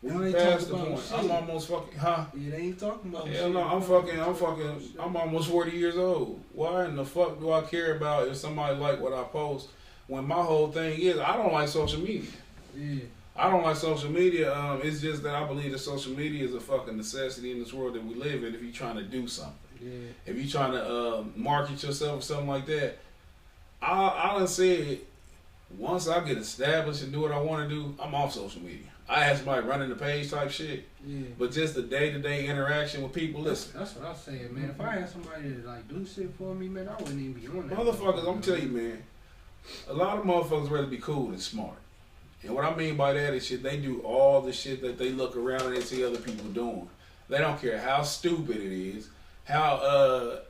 We past the point. I'm almost fucking, huh? Yeah, they ain't talking about Hell no, I'm almost 40 years old. Why in the fuck do I care about if somebody like what I post when my whole thing is I don't like social media. Yeah. I don't like social media. It's just that I believe that social media is a fucking necessity in this world that we live in if you're trying to do something. Yeah. If you're trying to market yourself or something like that. I done said, once I get established and do what I want to do, I'm off social media. I had somebody running the page type shit. Yeah. But just the day-to-day interaction with people, listen. That's what I said, man. If I had somebody to like do shit for me, man, I wouldn't even be on that. Motherfuckers, I'm telling you, man, a lot of motherfuckers rather be cool than smart. And what I mean by that is shit, they do all the shit that they look around and they see other people doing. They don't care how stupid it is, how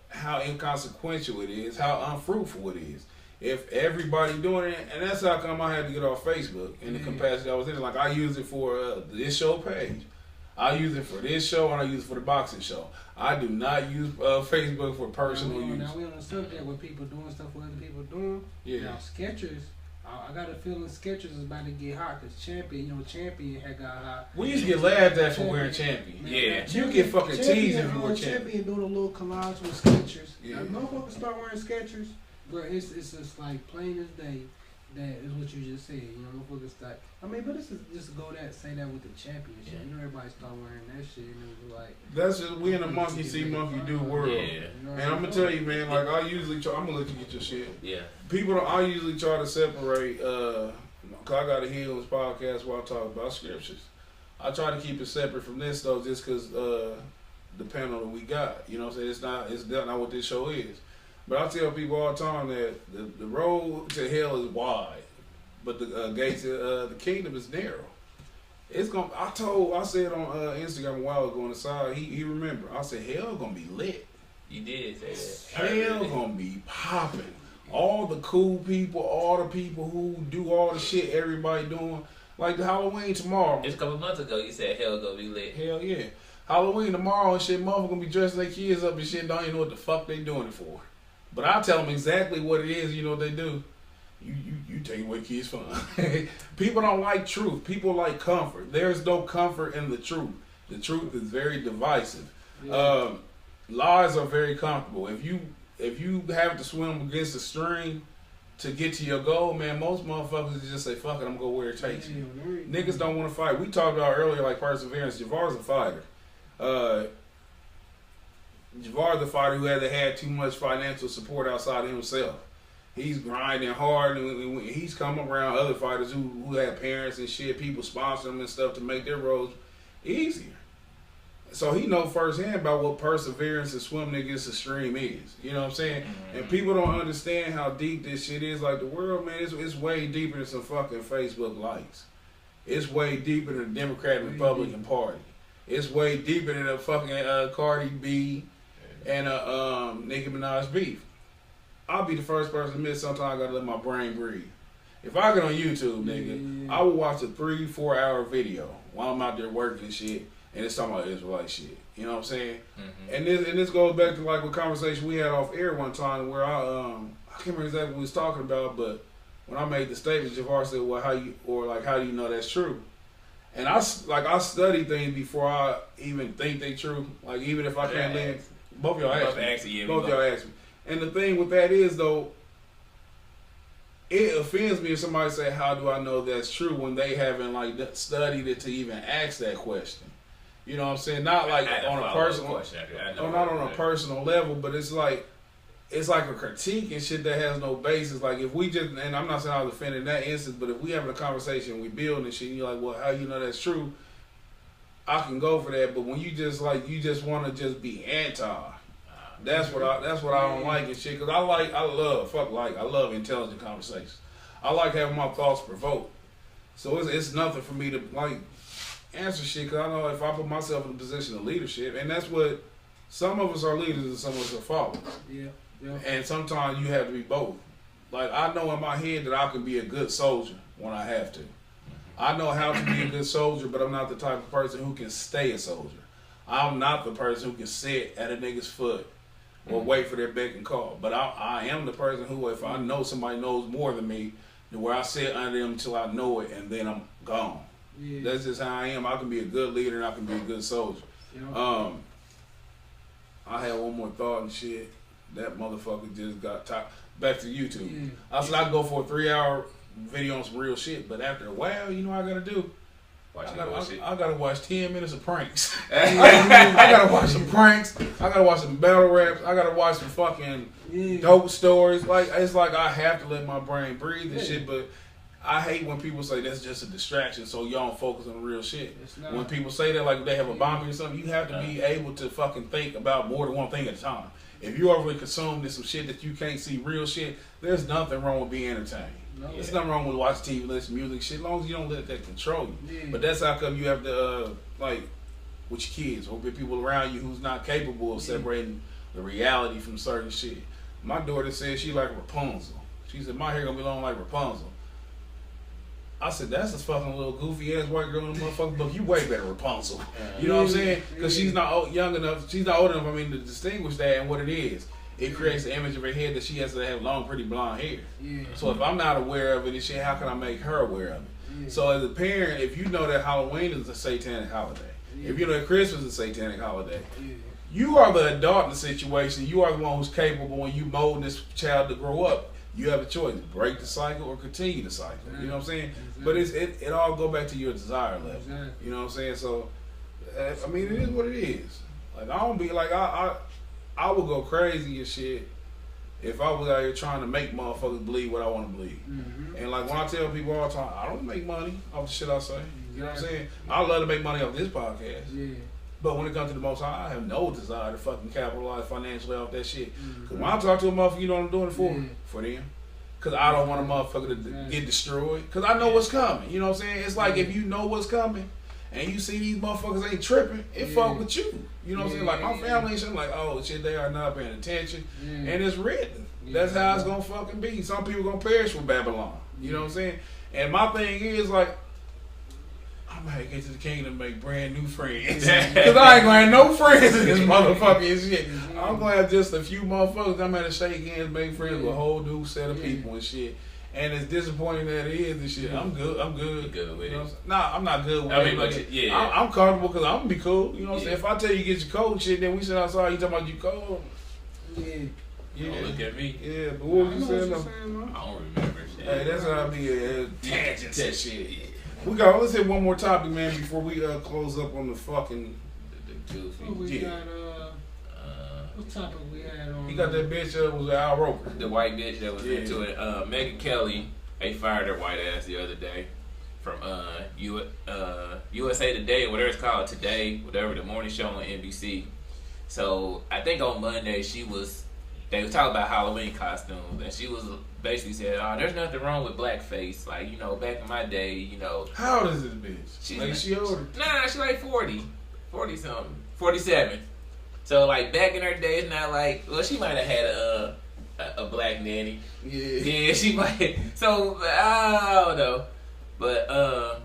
inconsequential it is, how unfruitful it is. If everybody doing it, and that's how come I had to get off Facebook in the capacity I was in. Like I use it for this show page, I use it for this show, and I use it for the boxing show. I do not use Facebook for personal use. Now we on the subject with people doing stuff what other people doing. Yeah. Now Skechers, I got a feeling Skechers is about to get hot because Champion had got hot. We used to get laughed at for wearing Champion. Man, yeah. You get fucking teased if you wear Champion doing a little collage with Skechers. Yeah. Now, motherfuckers start wearing Skechers. Bro, it's just like plain as day. That is what you just said. You know, motherfuckers start. I mean, but this is just say that with the championship. You know, everybody start wearing that shit, and it was like. That's just we in a monkey see, monkey do world. Yeah. You know, and I'm gonna tell you, man. Like I usually try. I'm gonna let you get your shit. Yeah. People don't. I usually try to separate. Cause I got a Healings podcast where I talk about scriptures. I try to keep it separate from this though, just cause the panel that we got. You know what I'm saying? It's not what this show is. But I tell people all the time that the road to hell is wide, but the gates of the kingdom is narrow. It's gonna. I said on Instagram a while ago on the side. He remember. I said hell gonna be lit. You did say that. Hell gonna be popping. All the cool people, all the people who do all the shit everybody doing, like the Halloween tomorrow. Just a couple months ago, you said hell gonna be lit. Hell yeah, Halloween tomorrow and shit. Motherfuckers gonna be dressing their kids up and shit. Don't even know what the fuck they doing it for. But I tell them exactly what it is. You know what they do. You take away kids' fun. People don't like truth. People like comfort. There's no comfort in the truth. The truth is very divisive. Yeah. Lies are very comfortable. If you have to swim against the stream to get to your goal, man, most motherfuckers just say, fuck it, I'm going to go where it takes me. Niggas don't want to fight. We talked about earlier, like perseverance. Javar's a fighter. Javar's a fighter who hasn't had too much financial support outside of himself. He's grinding hard, and he's come around other fighters who have parents and shit, people sponsor them and stuff to make their roads easier. So he know firsthand about what perseverance and swimming against the stream is. You know what I'm saying? Mm-hmm. And people don't understand how deep this shit is. Like the world, man, it's way deeper than some fucking Facebook likes. It's way deeper than the Democratic and Republican Party. It's way deeper than a fucking Cardi B and a Nicki Minaj beef. I'll be the first person to admit sometimes I gotta let my brain breathe. If I get on YouTube, nigga, I will watch a 3-4 hour video while I'm out there working and shit, and it's talking about Israelite shit. You know what I'm saying? Mm-hmm. And this goes back to like a conversation we had off air one time where I can't remember exactly what we was talking about, but when I made the statement, Javar said, "Well, how do you know that's true?" And I study things before I even think they true. Like even if I can't land, both y'all ask me. Both y'all ask me. And the thing with that is though, it offends me if somebody say, "How do I know that's true?" when they haven't like studied it to even ask that question. You know what I'm saying? Not like on a personal, not on a personal level, but it's like a critique and shit that has no basis. Like if we just, and I'm not saying I was offended in that instance, but if we having a conversation, we building and shit, and you're like, well, how you know that's true? I can go for that, but when you just want to just be anti, that's what I don't like and shit. Cause I love intelligent conversations. I like having my thoughts provoked. So it's nothing for me to like answer shit. Cause I know if I put myself in a position of leadership, and that's what some of us are leaders and some of us are followers. Yeah. And sometimes you have to be both. Like, I know in my head that I can be a good soldier when I have to. I know how to be a good soldier, but I'm not the type of person who can stay a soldier. I'm not the person who can sit at a nigga's foot or wait for their beck and call. But I am the person who, if I know somebody knows more than me, where I sit under them until I know it, and then I'm gone. Yeah. That's just how I am. I can be a good leader and I can be a good soldier. I had one more thought and shit. That motherfucker just got tired. Back to YouTube. I said I go for a 3-hour video on some real shit, but after a while, you know what I gotta do? I gotta watch 10 minutes of pranks. I gotta watch some pranks. I gotta watch some battle raps. I gotta watch some fucking dope stories. Like, it's like I have to let my brain breathe and shit, but I hate when people say that's just a distraction, so y'all don't focus on the real shit. When people say that, like they have a bombing or something, you have to be able to fucking think about more than one thing at a time. If you overly consumed in some shit that you can't see real shit, there's nothing wrong with being entertained. There's nothing wrong with watching TV, listening to music, shit, as long as you don't let that control you. But that's how come you have to, like, with your kids or with people around you who's not capable of separating the reality from certain shit. My daughter said she like Rapunzel. She said, my hair gonna be long like Rapunzel. I said, that's a fucking little goofy ass white girl in the motherfucking book. You way better Rapunzel. You know what I'm saying? Because she's not young enough, she's not old enough, to distinguish that and what it is. It creates the image of her head that she has to have long, pretty blonde hair. So if I'm not aware of it and shit, how can I make her aware of it? So as a parent, if you know that Halloween is a satanic holiday, if you know that Christmas is a satanic holiday, you are the adult in the situation. You are the one who's capable and you molding this child to grow up. You have a choice: break the cycle or continue the cycle. You know what I'm saying? But it all go back to your desire level. You know what I'm saying? So, I mean, it is what it is. Like, I don't be like I would go crazy and shit if I was out here trying to make motherfuckers believe what I want to believe. And like when I tell people all the time, I don't make money off the shit I say. You know what I'm saying? I love to make money off this podcast. But when it comes to the Most High, I have no desire to fucking capitalize financially off that shit. Because when I talk to a motherfucker, you know what I'm doing it for? For them. Because I don't want a motherfucker to get destroyed. Because I know what's coming. You know what I'm saying? It's like if you know what's coming and you see these motherfuckers ain't tripping, it fuck with you. You know what I'm saying? Like my family and shit, like, oh shit, they are not paying attention. And it's written. That's how it's going to fucking be. Some people going to perish with Babylon. You know what I'm saying? And my thing is like, I'm gonna get to the kingdom and make brand new friends. Cause I ain't gonna have no friends in this motherfucking shit. I'm gonna have just a few motherfuckers. I'm gonna shake hands, make friends with a whole new set of people and shit. And as disappointing that it is and shit, I'm good. I'm good. You good with it? Nah, I'm not good with it. Like, I'm comfortable because I'm gonna be cool. You know what I'm saying? If I tell you get your cold shit, then we sit outside, you talking about you cold. Don't look at me. Yeah, but what was you saying? I don't remember shit. Hey, that's how I be tangents and shit. Let's hit one more topic, man, before we close up on the fucking the goofy. We got what topic we had on? He got that bitch was Al Roker. The white bitch that was into it. Megan Kelly, they fired her white ass the other day from USA Today or whatever it's called today, whatever the morning show on NBC. So I think on Monday they was talking about Halloween costumes, and she was basically said, "Oh, there's nothing wrong with blackface. Like, you know, back in my day, you know." How old is this bitch? She older? Nah, she like 40 something, 47. So like back in her day, it's not like, well, she might have had a black nanny. Yeah, she might. So I don't know, but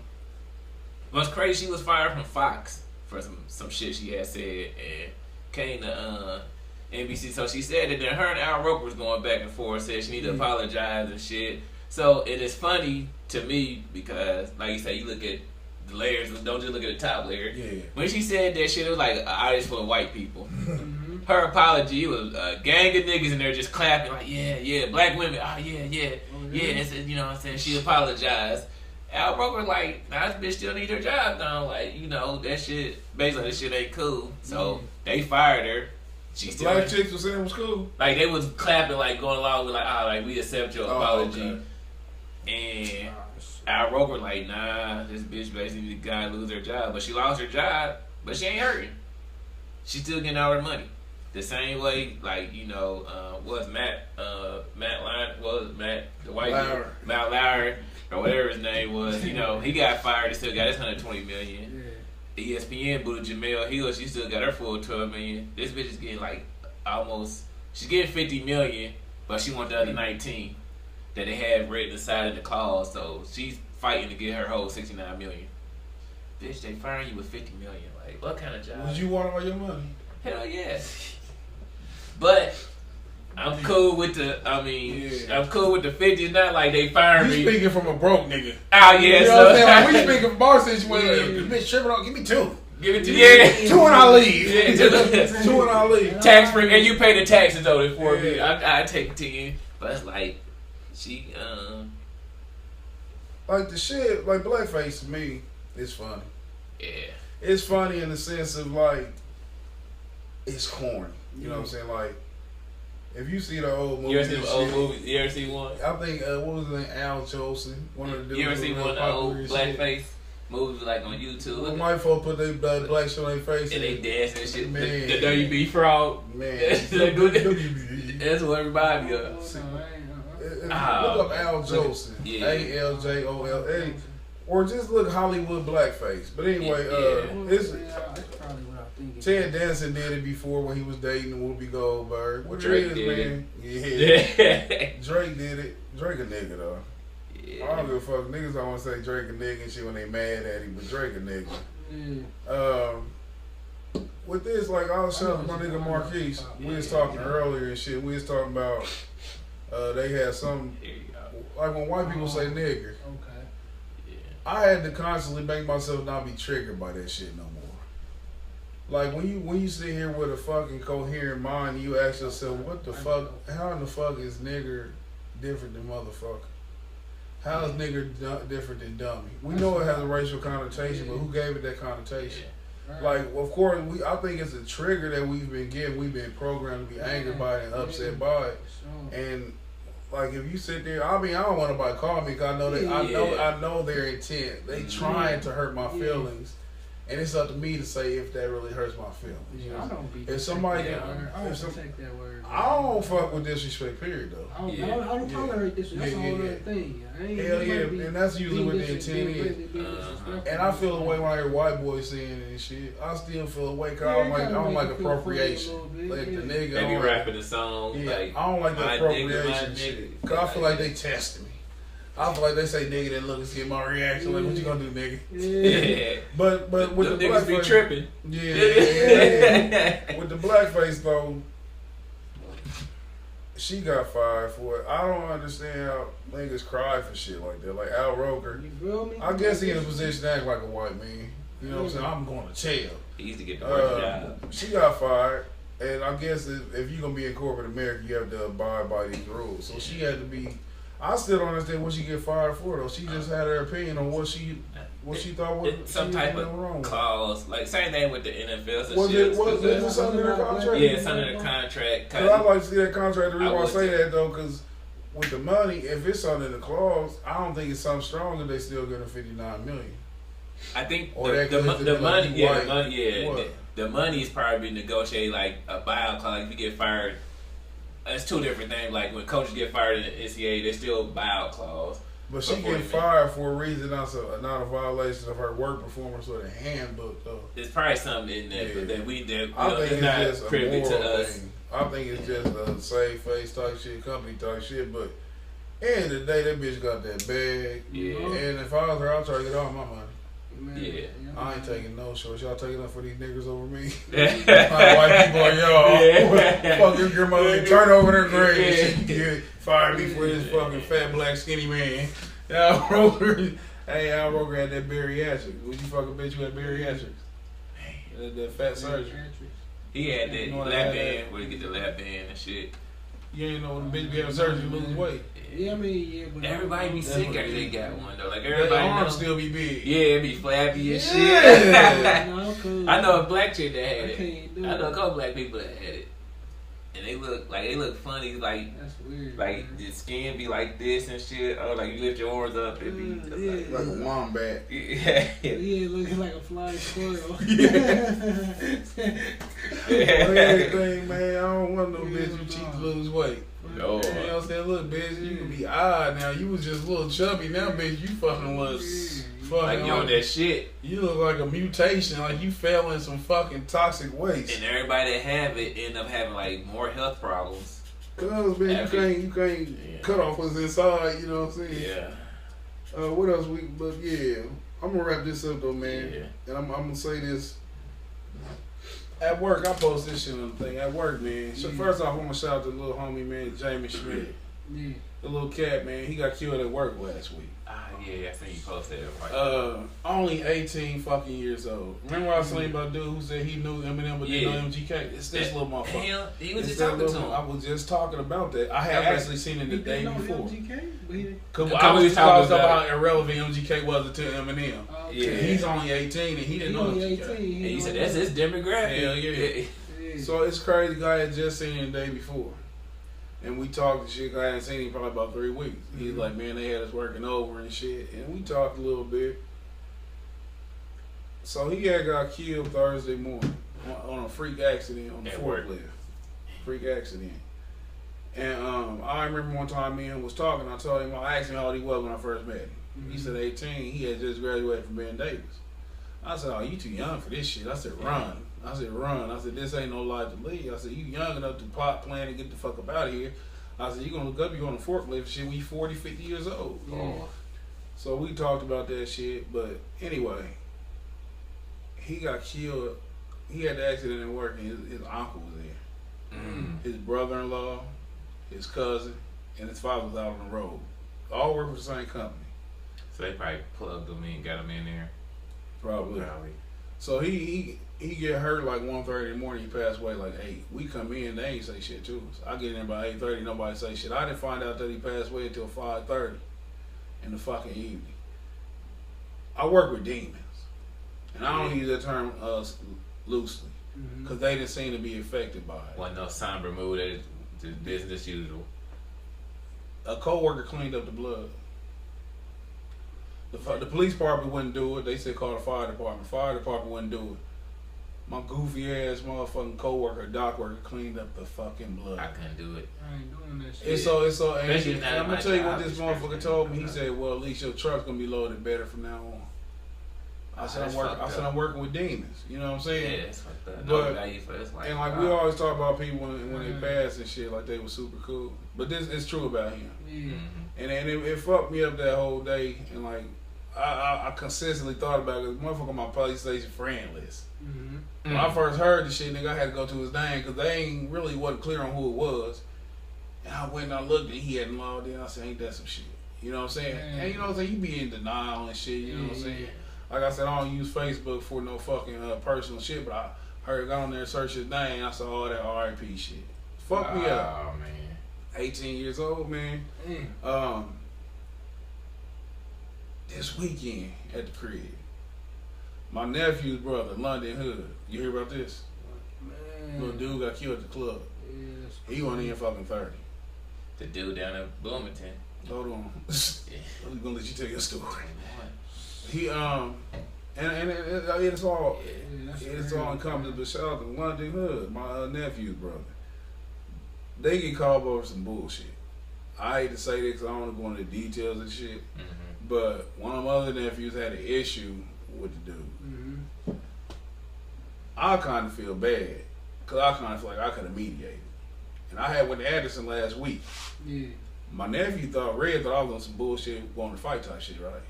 what's crazy? She was fired from Fox for some shit she had said, and came to NBC. So she said that her and Al Roker was going back and forth, said she need to apologize and shit. So it is funny to me because, like you say, you look at the layers, don't just look at the top layer. When she said that shit, it was like an audience full of white people. Her apology was a gang of niggas in there just clapping like, yeah, black women, yeah. It's, you know what I'm saying? She apologized. Al Roker like, nah, this bitch still need her job done. Like, you know, that shit, basically that shit ain't cool. So they fired her. She still black chicks was saying it was cool. Like they was clapping, like going along with like we accept your apology. Okay. And Al Roker like, nah, this bitch basically gotta lose her job. But she lost her job, but she ain't hurting. She still getting all her money. The same way, like, you know, Matt the white dude, Matt Lauer, or whatever his name was, you know, he got fired and still got his $120 million. ESPN booted Jamel Hill, she still got her full $12 million. This bitch is getting like almost She's getting 50 million, but she want the other 19 that they have written inside of the clause. So she's fighting to get her whole 69 million. Bitch, they firing you with 50 million. Like, what kind of job? Would you want all your money? Hell yeah. But I'm cool with the. I'm cool with the 50. It's not like they firing me. You speaking from a broke nigga. Oh yeah, You know what I'm saying? Like, we speaking from bar situation. Bitch, tripping on. Give me 2. Give it to you. 2 and I leave. Yeah, 2 and I leave. Tax free, and you pay the taxes on it for me. I take 10, but it's like she like the shit, like blackface to me, is funny. Yeah. It's funny in the sense of like, it's corny. You know what I'm saying? Like, if you see the old movies, You ever see the old movies? You ever see one? I think what was his name? Al Jolson. One of the dudes. You ever see one of the old blackface movies like on YouTube? When white folk put their black shit on their face And they dance and shit. Man. The WB frog. Man, That's what everybody does. look up Al Jolson. Yeah. ALJOLA. Or just look Hollywood blackface. But anyway, it's probably what I'm thinking. Ted Danson did it before when he was dating Whoopi Goldberg. What Drake it is, did man? Yeah. Yeah. Drake did it. Drake a nigga though. I don't give a fuck. Niggas don't want to say Drake a nigga and shit when they mad at him, but Drake a nigga. With this, like I was telling my nigga Marquise, we was talking earlier and shit. We was talking about they had some like when white people say nigger. I had to constantly make myself not be triggered by that shit no more. Like when you sit here with a fucking coherent mind, you ask yourself, what the fuck? How in the fuck is nigger different than motherfucker? How is nigger different than dummy? We know it has a racial connotation, but who gave it that connotation? Like, of course, I think it's a trigger that we've been given. We've been programmed to be angered by it and upset by it. And like, if you sit there, I mean, I don't want nobody to call me because I know I know their intent. They trying to hurt my feelings, and it's up to me to say if that really hurts my feelings. Yeah, I don't be. If somebody, I don't protect that word. I don't fuck with disrespect. Period, though. I don't tolerate this. That's a whole other thing. Hell yeah, and that's usually what the intent is. And I feel the way when I hear white boys saying it and shit. I still feel the way because I don't like appropriation. Like the nigga. They be rapping the song. Yeah, like, I don't like the my appropriation nigga, shit. Because I feel like they testing me. I feel like they say nigga, then look and get my reaction. Like, what you gonna do, nigga? Yeah. But with the niggas be blackface, tripping. Yeah. With the blackface though, she got fired for it. I don't understand how niggas cry for shit like that. Like Al Roker, I guess he in a position to act like a white man. You know what I'm saying? I'm going to jail. He used to get the worst job. She got fired. And I guess if you're going to be in corporate America, you have to abide by these rules. So she had to be... I still don't understand what she get fired for, though. She just had her opinion on what she thought was some type of wrong. Clause. Like, same thing with the NFL. Was it something in her contract? Yeah, something in the contract. Because I like to see that contract. The reason why I say that, though, because with the money, if it's something in the clause, I don't think it's something strong that they still getting $59 million. I think the money, the money is probably negotiated like a buyout clause. If you get fired, it's two different things. Like when coaches get fired in the NCAA, there's still a buyout clause. But she get fired for a reason, not a violation of her work performance or the handbook, though. There's probably something in there that I think it's not just privy a to moral us. thing. I think it's just a save face type shit, company type shit. But end of the day, that bitch got that bag. Yeah. And if I was her, I'll try to get all my money. Yeah. I ain't taking no shorts. Y'all taking up for these niggas over me. My white people are y'all. Yeah. Fuck your grandmother. Turn over their grave and she get fired me for this fucking fat black skinny man. Al Roker. Hey, Al Roker had that bariatrics. Would you fucking bitch who had bariatrics? That fat surgery. He had that lap band where he get the lap band and shit. You ain't know when the bitch be having surgery to lose weight. Yeah, I mean, yeah, but everybody be sick after they got one though. Like everybody, their arms still be big. Yeah, it be flabby and shit. I know a black chick that had it. I know a couple black people that had it, and they look funny. Like that's weird. Like the skin be like this and shit. Oh, like you lift your arms up, it be like a wombat. Yeah, looking like a flying squirrel. Everything, man. I don't want no bitch who cheat to lose weight. No. You know what I'm saying? Look, bitch, you can be odd now. You was just a little chubby. Now, bitch, you fucking was Fucking Like you on that shit. You look like a mutation, like you fell in some fucking toxic waste. And everybody that have it end up having like more health problems. Cause man, you can't cut off what's inside. You know what I'm saying? Yeah. What else but yeah, I'm gonna wrap this up though, man. Yeah. And I'm gonna say this. At work, I post this shit on the thing. At work, man. So first off, I want to shout out to the little homie, man, Jamie Schmidt. Yeah. The little cat, man. He got killed at work last week. Yeah, I think you posted it. Right. Only 18 fucking years old. Remember I was telling you about a dude who said he knew Eminem but didn't know MGK? It's this little motherfucker. He was just talking to him. I was just talking about that. I had actually seen it the day before. Because I was talking about how irrelevant MGK was to Eminem. Yeah. He's only 18 and he didn't know MGK. And he said that's his demographic. Hell yeah. So it's crazy. Guy had just seen him the day before. And we talked and shit. I hadn't seen him probably about 3 weeks. He's like, man, they had us working over and shit. And we talked a little bit. So he had got killed Thursday morning on a freak accident on the forklift. Freak accident. And I remember one time me and him was talking. I told him, I asked him how old he was when I first met him. He said 18. He had just graduated from Ben Davis. I said, oh, you too young for this shit. I said, run. I said, this ain't no life to lead. I said, you young enough to plot, plan, and get the fuck up out of here. I said, you gonna look up, you on a forklift shit when you 40, 50 years old. Yeah. So we talked about that shit, but anyway, he got killed. He had the accident at work, and his uncle was there. His brother-in-law, his cousin, and his father was out on the road. All work for the same company. So they probably plugged him in, got him in there. Probably. So he get hurt like 1:30 in the morning. He passed away like 8. We come in, they ain't say shit to us. I get in by 8:30, nobody say shit. I didn't find out that he passed away until 5:30 in the fucking evening. I work with demons, and I don't use that term loosely because they didn't seem to be affected by it. Wasn't no somber mood, the business usual. A coworker cleaned up the blood. The police department wouldn't do it. They said call the fire department. Fire department wouldn't do it. My goofy ass motherfucking coworker, dock worker, cleaned up the fucking blood. I couldn't do it. I ain't doing that shit. It's so, Especially and not I'm in my gonna tell you what job this motherfucker told me. He said, "Well, at least your truck's gonna be loaded better from now on." I said, I'm working with demons. You know what I'm saying? Yeah, that's fucked up. But, No value for this. and like we always talk about people when they pass and shit, like they were super cool. But this is true about him. Yeah. And it fucked me up that whole day. And like I consistently thought about it. Motherfucker on my PlayStation friend list. When I first heard the shit, nigga, I had to go to his name because they ain't really wasn't clear on who it was. And I went and I looked and he hadn't logged in. I said, ain't that some shit? You know what I'm saying? And you know what I'm saying? You be in denial and shit. You know what I'm saying? Like I said, I don't use Facebook for no fucking personal shit, but I heard got on there and searched his name. I saw all that RIP shit. Fuck me up. Oh man. 18 years old, man. This weekend at the crib, my nephew's brother, London Hood. You hear about this? Man. Little dude got killed at the club. Yes. He wasn't even fucking 30. The dude down in Bloomington. Hold on. I'm gonna let you tell your story. What? He and it's all it's all encompassing. But shout out to London Hood, my nephew's brother. They get called over some bullshit. I hate to say this because I don't want to go into the details of shit. But one of my other nephews had an issue with the dude. I kind of feel bad because I kind of feel like I could have mediated. And I had went to Anderson last week. Yeah. My nephew thought I was on some bullshit, going to fight type shit, right?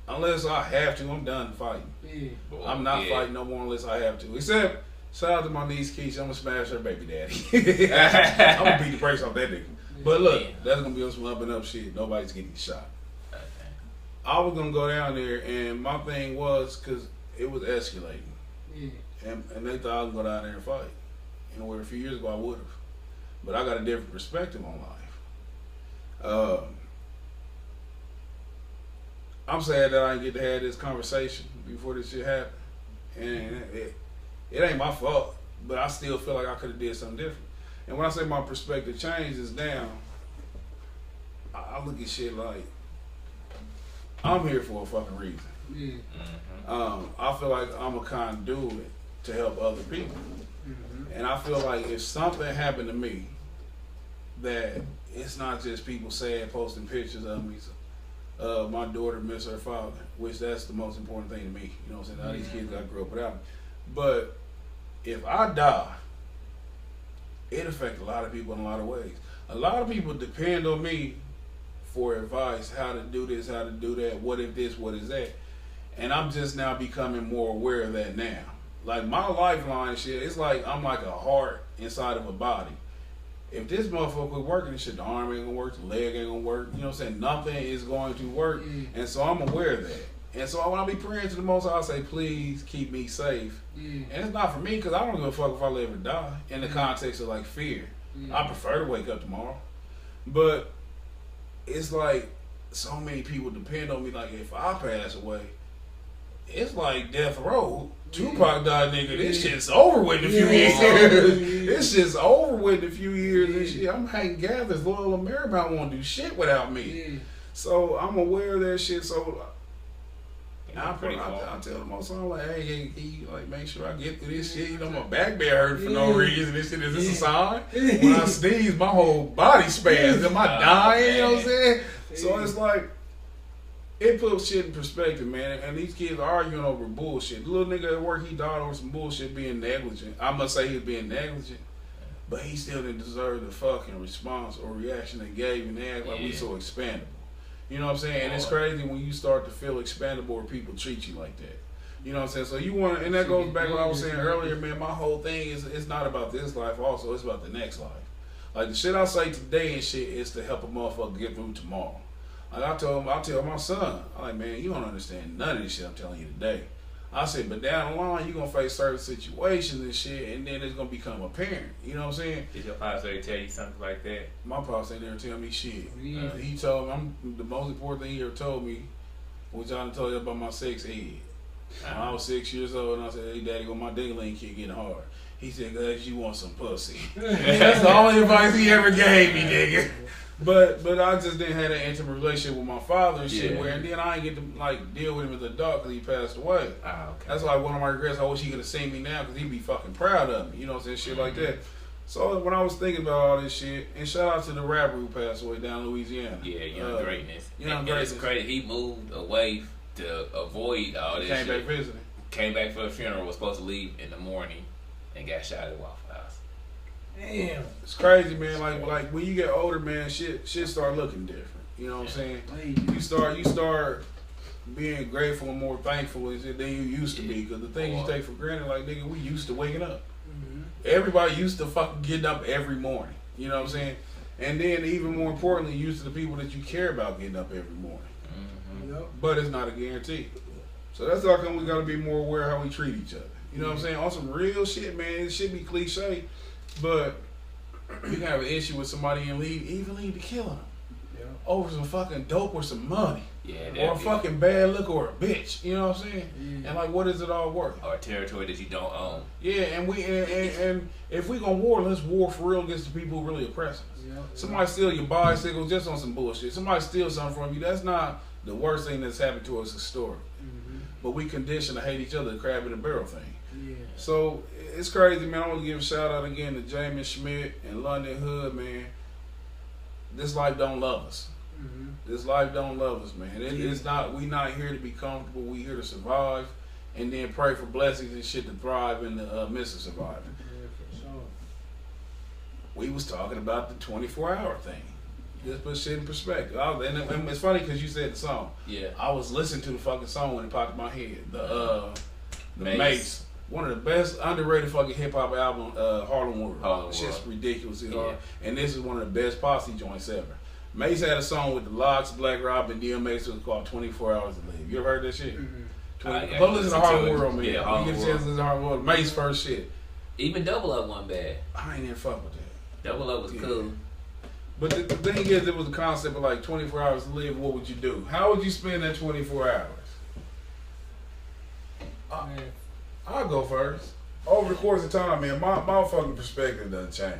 Unless I have to, I'm done fighting. Yeah. I'm not fighting no more unless I have to. Except, shout out to my niece Keisha, I'm gonna smash her baby daddy. I'm gonna beat the brakes off that nigga. But look, that's gonna be on some up and up shit. Nobody's getting shot. I was gonna go down there, and my thing was because it was escalating, and they thought I was gonna go down there and fight. And where a few years ago I would have, but I got a different perspective on life. I'm sad that I didn't get to have this conversation before this shit happened, and it ain't my fault, but I still feel like I could have did something different. And when I say my perspective changes down, I look at shit like I'm here for a fucking reason. I feel like I'm a conduit to help other people, and I feel like if something happened to me, that it's not just people saying, posting pictures of me. my daughter miss her father, which that's the most important thing to me. You know what I'm saying? Now these kids gotta grow up without me. But if I die, it affects a lot of people in a lot of ways. A lot of people depend on me for advice, how to do this, how to do that, what if this, what is that. And I'm just now becoming more aware of that now. Like my lifeline shit, it's like I'm like a heart inside of a body. If this motherfucker quit working, this shit, the arm ain't gonna work, the leg ain't gonna work. You know what I'm saying? Nothing is going to work. And so I'm aware of that. And so when I be praying to the Most High, I say, please keep me safe. And it's not for me, because I don't give a fuck if I live or die in the context of like fear. I prefer to wake up tomorrow. But it's like so many people depend on me. Like if I pass away, it's like death row. Tupac died, nigga. This shit's over with in a few years. This shit's over with in a few years and shit. I'm hanging gathers. Loyal Marymount won't do shit without me. So I'm aware of that shit. So I tell the Most High, like, hey, like, make sure I get through this shit. You know, my back been hurt for no reason. This shit, is this a sign? When I sneeze, my whole body spans. Am I dying? You know what I'm saying? So it's like, it puts shit in perspective, man. And these kids are arguing over bullshit. The little nigga at work, he died over some bullshit being negligent. I must say he was being negligent. But he still didn't deserve the fucking response or reaction they gave and they act like we so expandable. You know what I'm saying? And it's crazy when you start to feel expandable or people treat you like that. You know what I'm saying? So you want to, and that goes back to what I was saying earlier, man. My whole thing is, it's not about this life also, it's about the next life. Like the shit I say today and shit is to help a motherfucker get through tomorrow. Like I tell my son, I'm like, man, you don't understand none of this shit I'm telling you today. I said, but down the line, you're going to face certain situations and shit, and then it's going to become apparent. You know what I'm saying? Did your pops ever tell you something like that? My pops ain't never tell me shit. He told me, the most important thing he ever told me, which I told you about my sex ed. When I was 6 years old, and I said, hey, daddy, when my ding-a-ling kid getting hard. He said, cause you want some pussy. That's the only advice he ever gave me, nigga. But I just didn't have that intimate relationship with my father and shit, where, and then I didn't get to like deal with him as an adult because he passed away. Okay. That's like one of my regrets. I wish he could have seen me now because he'd be fucking proud of me. You know what I'm saying? Shit like that. So when I was thinking about all this shit, and shout out to the rapper who passed away down in Louisiana. Yeah, Young Greatness. Young Greatness. It's crazy. He moved away to avoid all this Came shit. back visiting. Came back for the funeral, was supposed to leave in the morning, and got shot at Waffle House. Damn. It's crazy, man. Like when you get older, man, shit start looking different. You know what I'm saying? You start being grateful and more thankful than you used to be. Because the things you take for granted, like, nigga, we used to waking up. Everybody used to fucking getting up every morning. You know what I'm saying? And then even more importantly, used to the people that you care about getting up every morning. But it's not a guarantee. So that's how come we gotta be more aware how we treat each other. You know what I'm saying? On some real shit, man. It should be cliche, but you can have an issue with somebody and even lead to killing them over some fucking dope or some money. Or a fucking bad look or a bitch. You know what I'm saying? And like, what is it all worth? Or a territory that you don't own. Yeah, and if we gonna war, let's war for real against the people who really oppress us. Somebody steal your bicycle just on some bullshit. Somebody steal something from you. That's not the worst thing that's happened to us historically. But we condition to hate each other, the crab in the barrel thing. So it's crazy, man. I want to give a shout out again to Jamin Schmidt and London Hood, man. This life don't love us. This life don't love us, man. It's not. We not here to be comfortable. We here to survive, and then pray for blessings and shit to thrive in the midst of surviving. We was talking about the 24-hour thing. Just put shit in perspective. And it's funny because you said the song. Yeah. I was listening to the fucking song when it popped in my head. The Mace. One of the best underrated fucking hip hop album, Harlem World. Shit's ridiculous. And this is one of the best posse joints ever. Mace had a song with the Locks, Black Rob, and DMX. It was called 24 Hours to Live. You ever heard that shit? But listen to Harlem World, man. Yeah, you get a chance to listen to Harlem World. Mace first shit. Even Double Up wasn't bad. I ain't even fuck with that. Double Up was cool. But the thing is, it was a concept of like 24 hours to live. What would you do? How would you spend that 24 hours? I'll go first. Over the course of time, man, my fucking perspective doesn't change.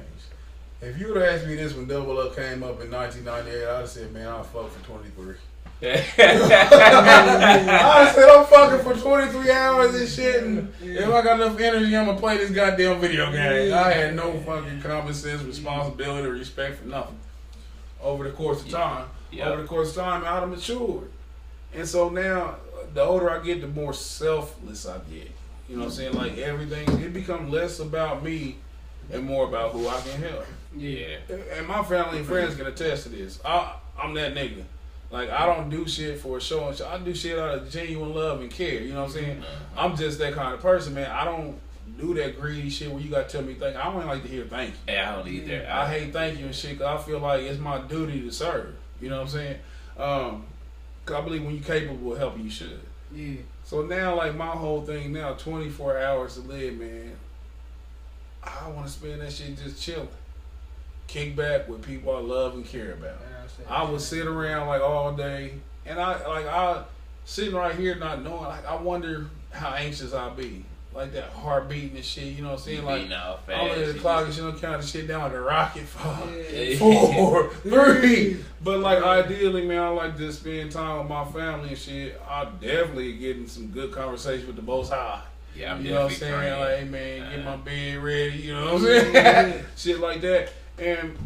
If you would have asked me this when Double Up came up in 1998, I'd have said, man, I'll fuck for 23. I said, I'm fucking for 23 hours and shit, and if I got enough energy, I'm gonna play this goddamn video game. I had no fucking common sense, responsibility, or respect for nothing over the course of time. over the course of time, I'd have matured. And so now, the older I get, the more selfless I get. You know what I'm saying? Like everything, it becomes less about me and more about who I can help. Yeah. And my family and friends can attest to this. I'm that nigga. Like, I don't do shit for a show and show. I do shit out of genuine love and care. You know what I'm saying? I'm just that kind of person, man. I don't do that greedy shit where you gotta tell me thank you. I don't like to hear thank you. Yeah, I don't either. I hate thank you and shit because I feel like it's my duty to serve. You know what I'm saying? Because I believe when you're capable of helping, you should. Yeah. So now, like, my whole thing now, 24 hours to live, man. I want to spend that shit just chilling. Kick back with people I love and care about. I would sit around like all day, and I sitting right here not knowing. Like, I wonder how anxious I'll be. Like that heart beating and shit, you know what I'm saying? Like, I'm looking at the clock and shit, I'm counting shit down like a rocket. 5, 4, 3. But like, ideally, man, I like to spend time with my family and shit. I definitely getting some good conversation with the Most High. Yeah, I'm you know what I'm saying? praying. Like, hey, man, get my bed ready. You know what I'm saying? Shit like that. And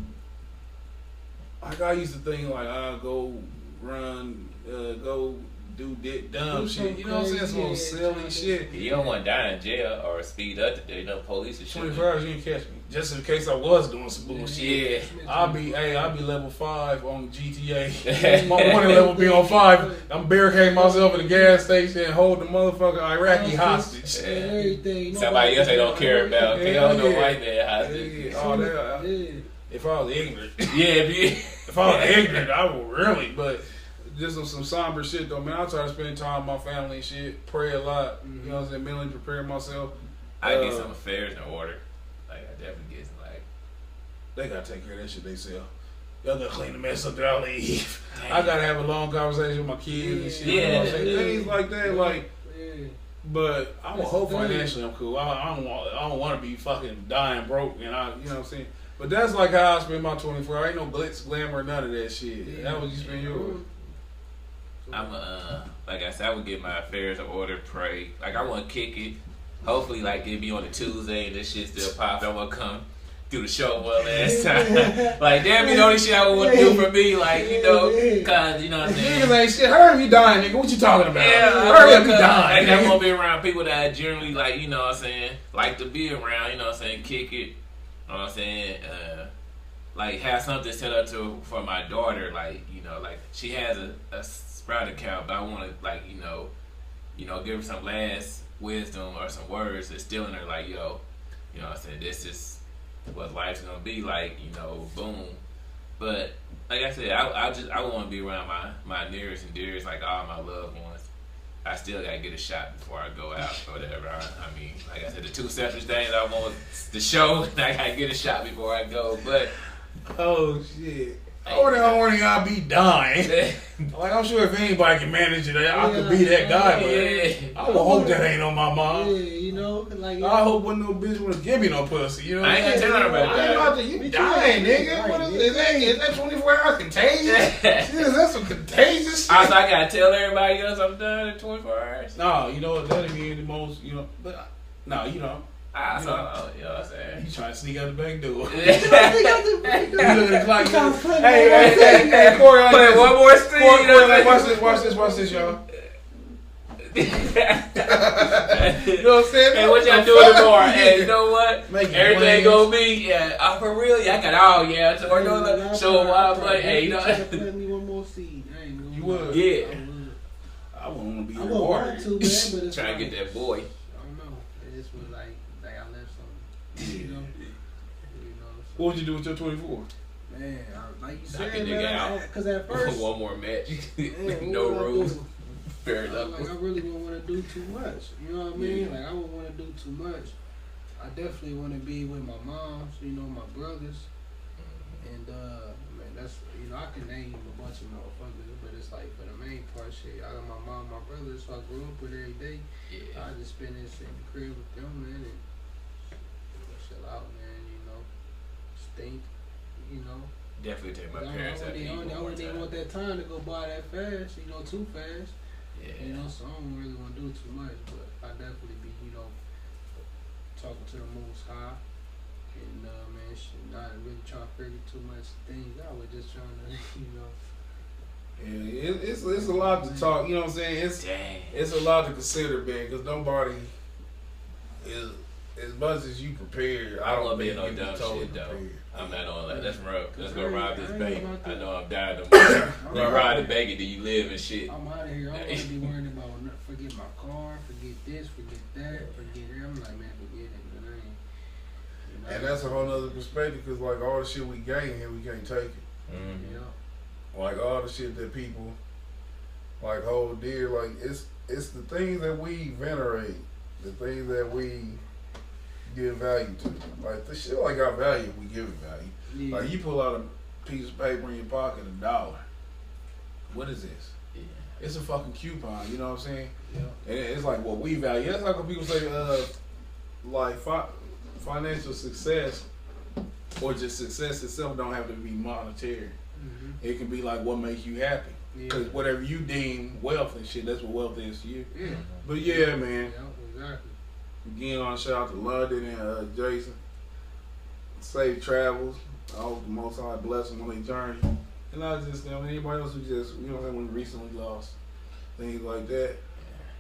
like, I used to think like I'll go run, go do dumb shit. You know what I'm saying? Some silly shit. You don't want to die in jail or speed up today. No police or shit. 24 hours, you ain't catch me. Just in case I was doing some bullshit. Yeah. I'll be level 5 on GTA. My wanted level be on 5. I'm barricading myself at the gas station and hold the motherfucking Iraqi hostage. Everything. Somebody else they don't care about. They don't know white man hostage. All that. If I was ignorant. Yeah, if I was ignorant, I would really, but just some somber shit though, man. I try to spend time with my family and shit, pray a lot, you know what I'm saying, mentally prepare myself. I get some affairs in order. Like, I definitely get some, like, they gotta take care of that shit themselves. Y'all gotta clean the mess up that I leave. I gotta have a long conversation with my kids and shit. You know what I'm saying? Things like that, like. But I'm a hope financially I'm cool. I don't want to be fucking dying broke, and you know what I'm saying. But that's like how I spend my 24 hours. Ain't no glitz, glamour, none of that shit. That was you spend yours. I'm like I said, I would get my affairs in order, pray. Like, I want to kick it. Hopefully, like, it be on a Tuesday and this shit still pop. I want to come do the show one last time. Like, damn, be the only shit I would want to do for me. Like, you know, cause, you know what I'm saying? Niggas ain't shit. Hurry up, you dying, nigga. What you talking about? Yeah, hurry up, you dying. Like, I want to be around people that I generally, like, you know what I'm saying, like to be around, you know what I'm saying, kick it. You know what I'm saying? Like, have something set up for my daughter. Like, you know, like, she has a Sprout account, but I want to, like, you know, give her some last wisdom or some words that's still in her, like, yo, you know what I'm saying, this is what life's gonna be like, you know, boom. But like I said, I want to be around my nearest and dearest, like all my loved ones. I still gotta get a shot before I go out or whatever. I mean, like I said, the two separate things I want the show, and I gotta get a shot before I go. But oh shit. I wonder how horny I'll be dying. Like, I'm sure if anybody can manage it, I could be that guy, but I would hope that ain't on my mind. Yeah, you know, like, I hope when no bitch wanna give me no pussy, you know what I ain't gonna tell her about that. I ain't about to, you dying, nigga. What is that 24 hours contagious? Shit, is that some contagious shit? Also, I gotta tell everybody else I'm done in 24 hours. No, you know what, that'd be the most, you know, but, no, you know. You know what I'm saying? You trying to sneak out the back door. You you look at the clock. Hey, Corey, like play this. one more scene. Corey, like, watch this, y'all. You know what I'm saying? Hey, what y'all doing tomorrow? Hey, you know what? Making Everything plans. gonna be, for real. Yeah, I got all, so we're gonna show them why I play. Hey, you know. Plant me one more seed. I ain't gonna You would? Yeah. I wouldn't want to be I your would water. want to, man, but it's Trying to get that boy. I don't know. It just was like I left something. You know. What would you do with your 24? Man, like you Knock said, a nigga man, out. because at first, One more match. man, No what would I rules. do? Fair enough. Like, I really don't want to do too much. You know what I mean? Like, I wouldn't want to do too much. I definitely want to be with my moms, you know, my brothers. And, man, that's, you know, I can name a bunch of motherfuckers, but it's like, for the main part, shit, I got my mom, my brothers, so I grew up with every day. Yeah. I just spend this in the crib with them, man, and chill out, man, you know, stink, you know. Definitely take my I parents out to eat one more didn't want time. that time to go by that fast, you know, too fast. Yeah. You know, so I don't really want to do too much, but I definitely be, you know, talking to the Most High, and not really trying to figure too much things out. We're just trying to, you know, Yeah, it's a lot to talk. You know what I'm saying? It's a lot to consider, man. Because nobody is as much as you prepared. I don't be think no you dumb totally shit though. prepared. I'm not on that. Let's go ride this bank. I know I'm dying of I'm Go ride the bank and then you live and shit. I'm out of here. I don't want to be worried about forget my car, forget this, forget that, forget that. I'm like, man, forget it. But I ain't, you know, And that's a whole nother perspective because, like, all the shit we gain here, we can't take it. Mm-hmm. Yeah. Like, all the shit that people, like, hold dear, like, it's the things that we venerate, the things that we give value to. Like, the shit like got value, we give it value. Yeah. Like, you pull out a piece of paper in your pocket, $1. What is this? Yeah. It's a fucking coupon, you know what I'm saying? Yeah. And it's like what we value. That's like when people say, like, financial success or just success itself don't have to be monetary. Mm-hmm. It can be like what makes you happy. Yeah. Because whatever you deem wealth and shit, that's what wealth is to you. Yeah. But yeah, man. Yeah, exactly. Again, on shout out to London and Jason. Safe travels. I hope the Most High bless them on their journey. And not just them, anybody else who just, you know, when recently lost. Things like that.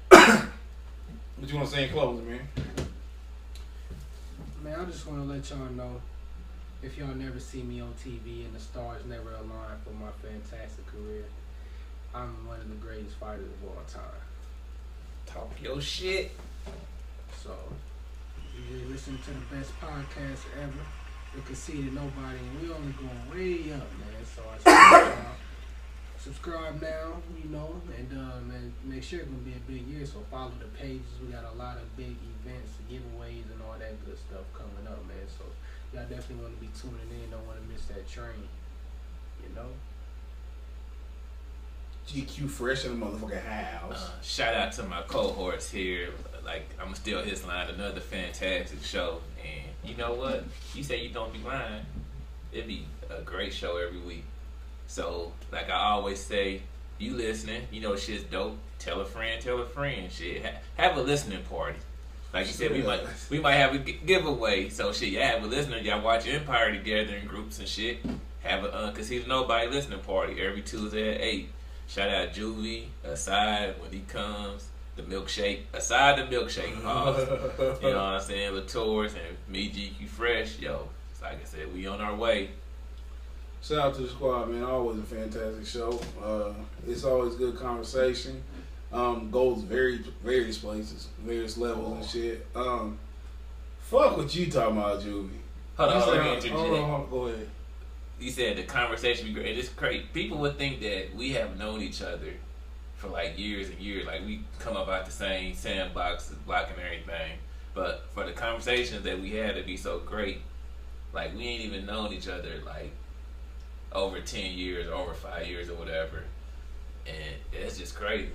What you want to say in closing, man? Man, I just want to let y'all know, if y'all never see me on TV and the stars never align for my fantastic career, I'm one of the greatest fighters of all time. Talk your shit. So, you listen to the best podcast ever. The Conceited Nobody, and we only going way up, man. So I subscribe now, you know, and man, make sure it's gonna be a big year. So follow the pages. We got a lot of big events, giveaways, and all that good stuff coming up, man. So y'all definitely want to be tuning in. Don't want to miss that train, you know. GQ fresh in the motherfucking house. Shout out to my cohorts here. Like, I'm still his line. Another fantastic show. And you know what? You say you don't be lying. It'd be a great show every week. So, like I always say, you listening, you know shit's dope. Tell a friend, shit. Have a listening party. Like you said, we might have a giveaway. So shit, y'all have a listener, y'all watch Empire together in groups and shit. Have a Conceited Nobody listening party every Tuesday at 8. Shout out Juvie, Aside when he comes, the milkshake, Aside the milkshake pause. You know what I'm saying? Latours and me, GQ Fresh, yo. Like I said, we on our way. Shout out to the squad, man. Always a fantastic show. It's always good conversation. Goes various places, various levels and shit. Fuck what you talking about, Juvie. Hold on, let me Hold interject. on, go ahead. You said the conversation be great. It's great. People would think that we have known each other for like years and years. Like we come up out the same sandbox, block and everything. But for the conversations that we had to be so great, like we ain't even known each other like over 10 years, over 5 years or whatever. And it's just crazy.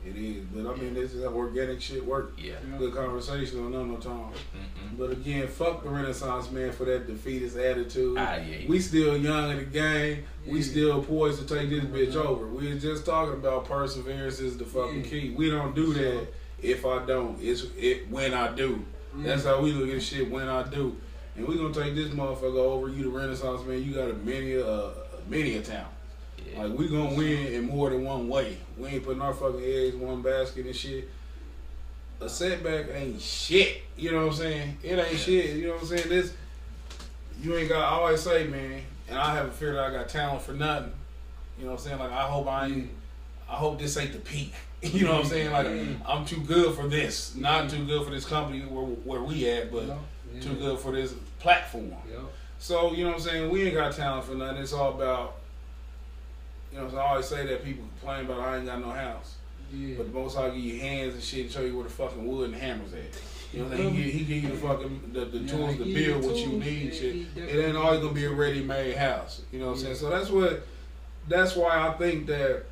It is, but I mean, this is how organic shit work. Yeah. Good conversation on no time. Mm-hmm. But again, fuck the Renaissance man for that defeatist attitude. Yeah. We still young in the game. We Yeah. still poised to take this bitch over. We were just talking about perseverance is the fucking key. We don't do that if I don't. It's when I do. That's how we look at shit, when I do. And we gonna take this motherfucker over. You the Renaissance man. You got many a talent. Yeah. Like we gonna win in more than one way. We ain't putting our fucking eggs in one basket and shit. A setback ain't shit. You know what I'm saying? It ain't shit. You know what I'm saying? This you ain't got. I always say, man, and I have a fear that I got talent for nothing. You know what I'm saying? Like I hope this ain't the peak. You know what I'm saying? Like I'm too good for this. Not too good for this company where we at, but too good for this platform. Yep. So, you know what I'm saying? We ain't got talent for nothing. It's all about, you know, so I always say that people complain about I ain't got no house. Yeah. But the most High give you hands and shit and show you where the fucking wood and hammers at. You know what I'm saying? He give you the fucking the tools to build what you need and shit. It ain't always gonna be a ready made house. You know what I'm saying? So that's why I think that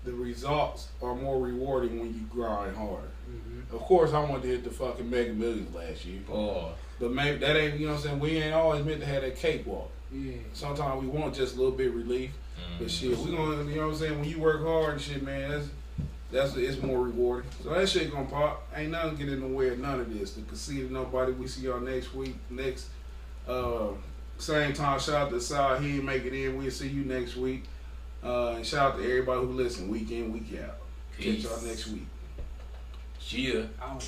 the results are more rewarding when you grind harder. Mm-hmm. Of course I wanted to hit the fucking Mega Millions last year. Oh. But maybe that ain't, you know what I'm saying? We ain't always meant to have that cakewalk. Yeah. Sometimes we want just a little bit of relief. But shit, we gonna, you know what I'm saying? When you work hard and shit, man, it's more rewarding. So that shit gonna pop. Ain't nothing get in the way of none of this. The Conceited Nobody. We see y'all next week. Same time. Shout out to Sal. He ain't make it in. We'll see you next week. And shout out to everybody who listen week in, week out. Peace. Catch y'all next week. Yeah. Out.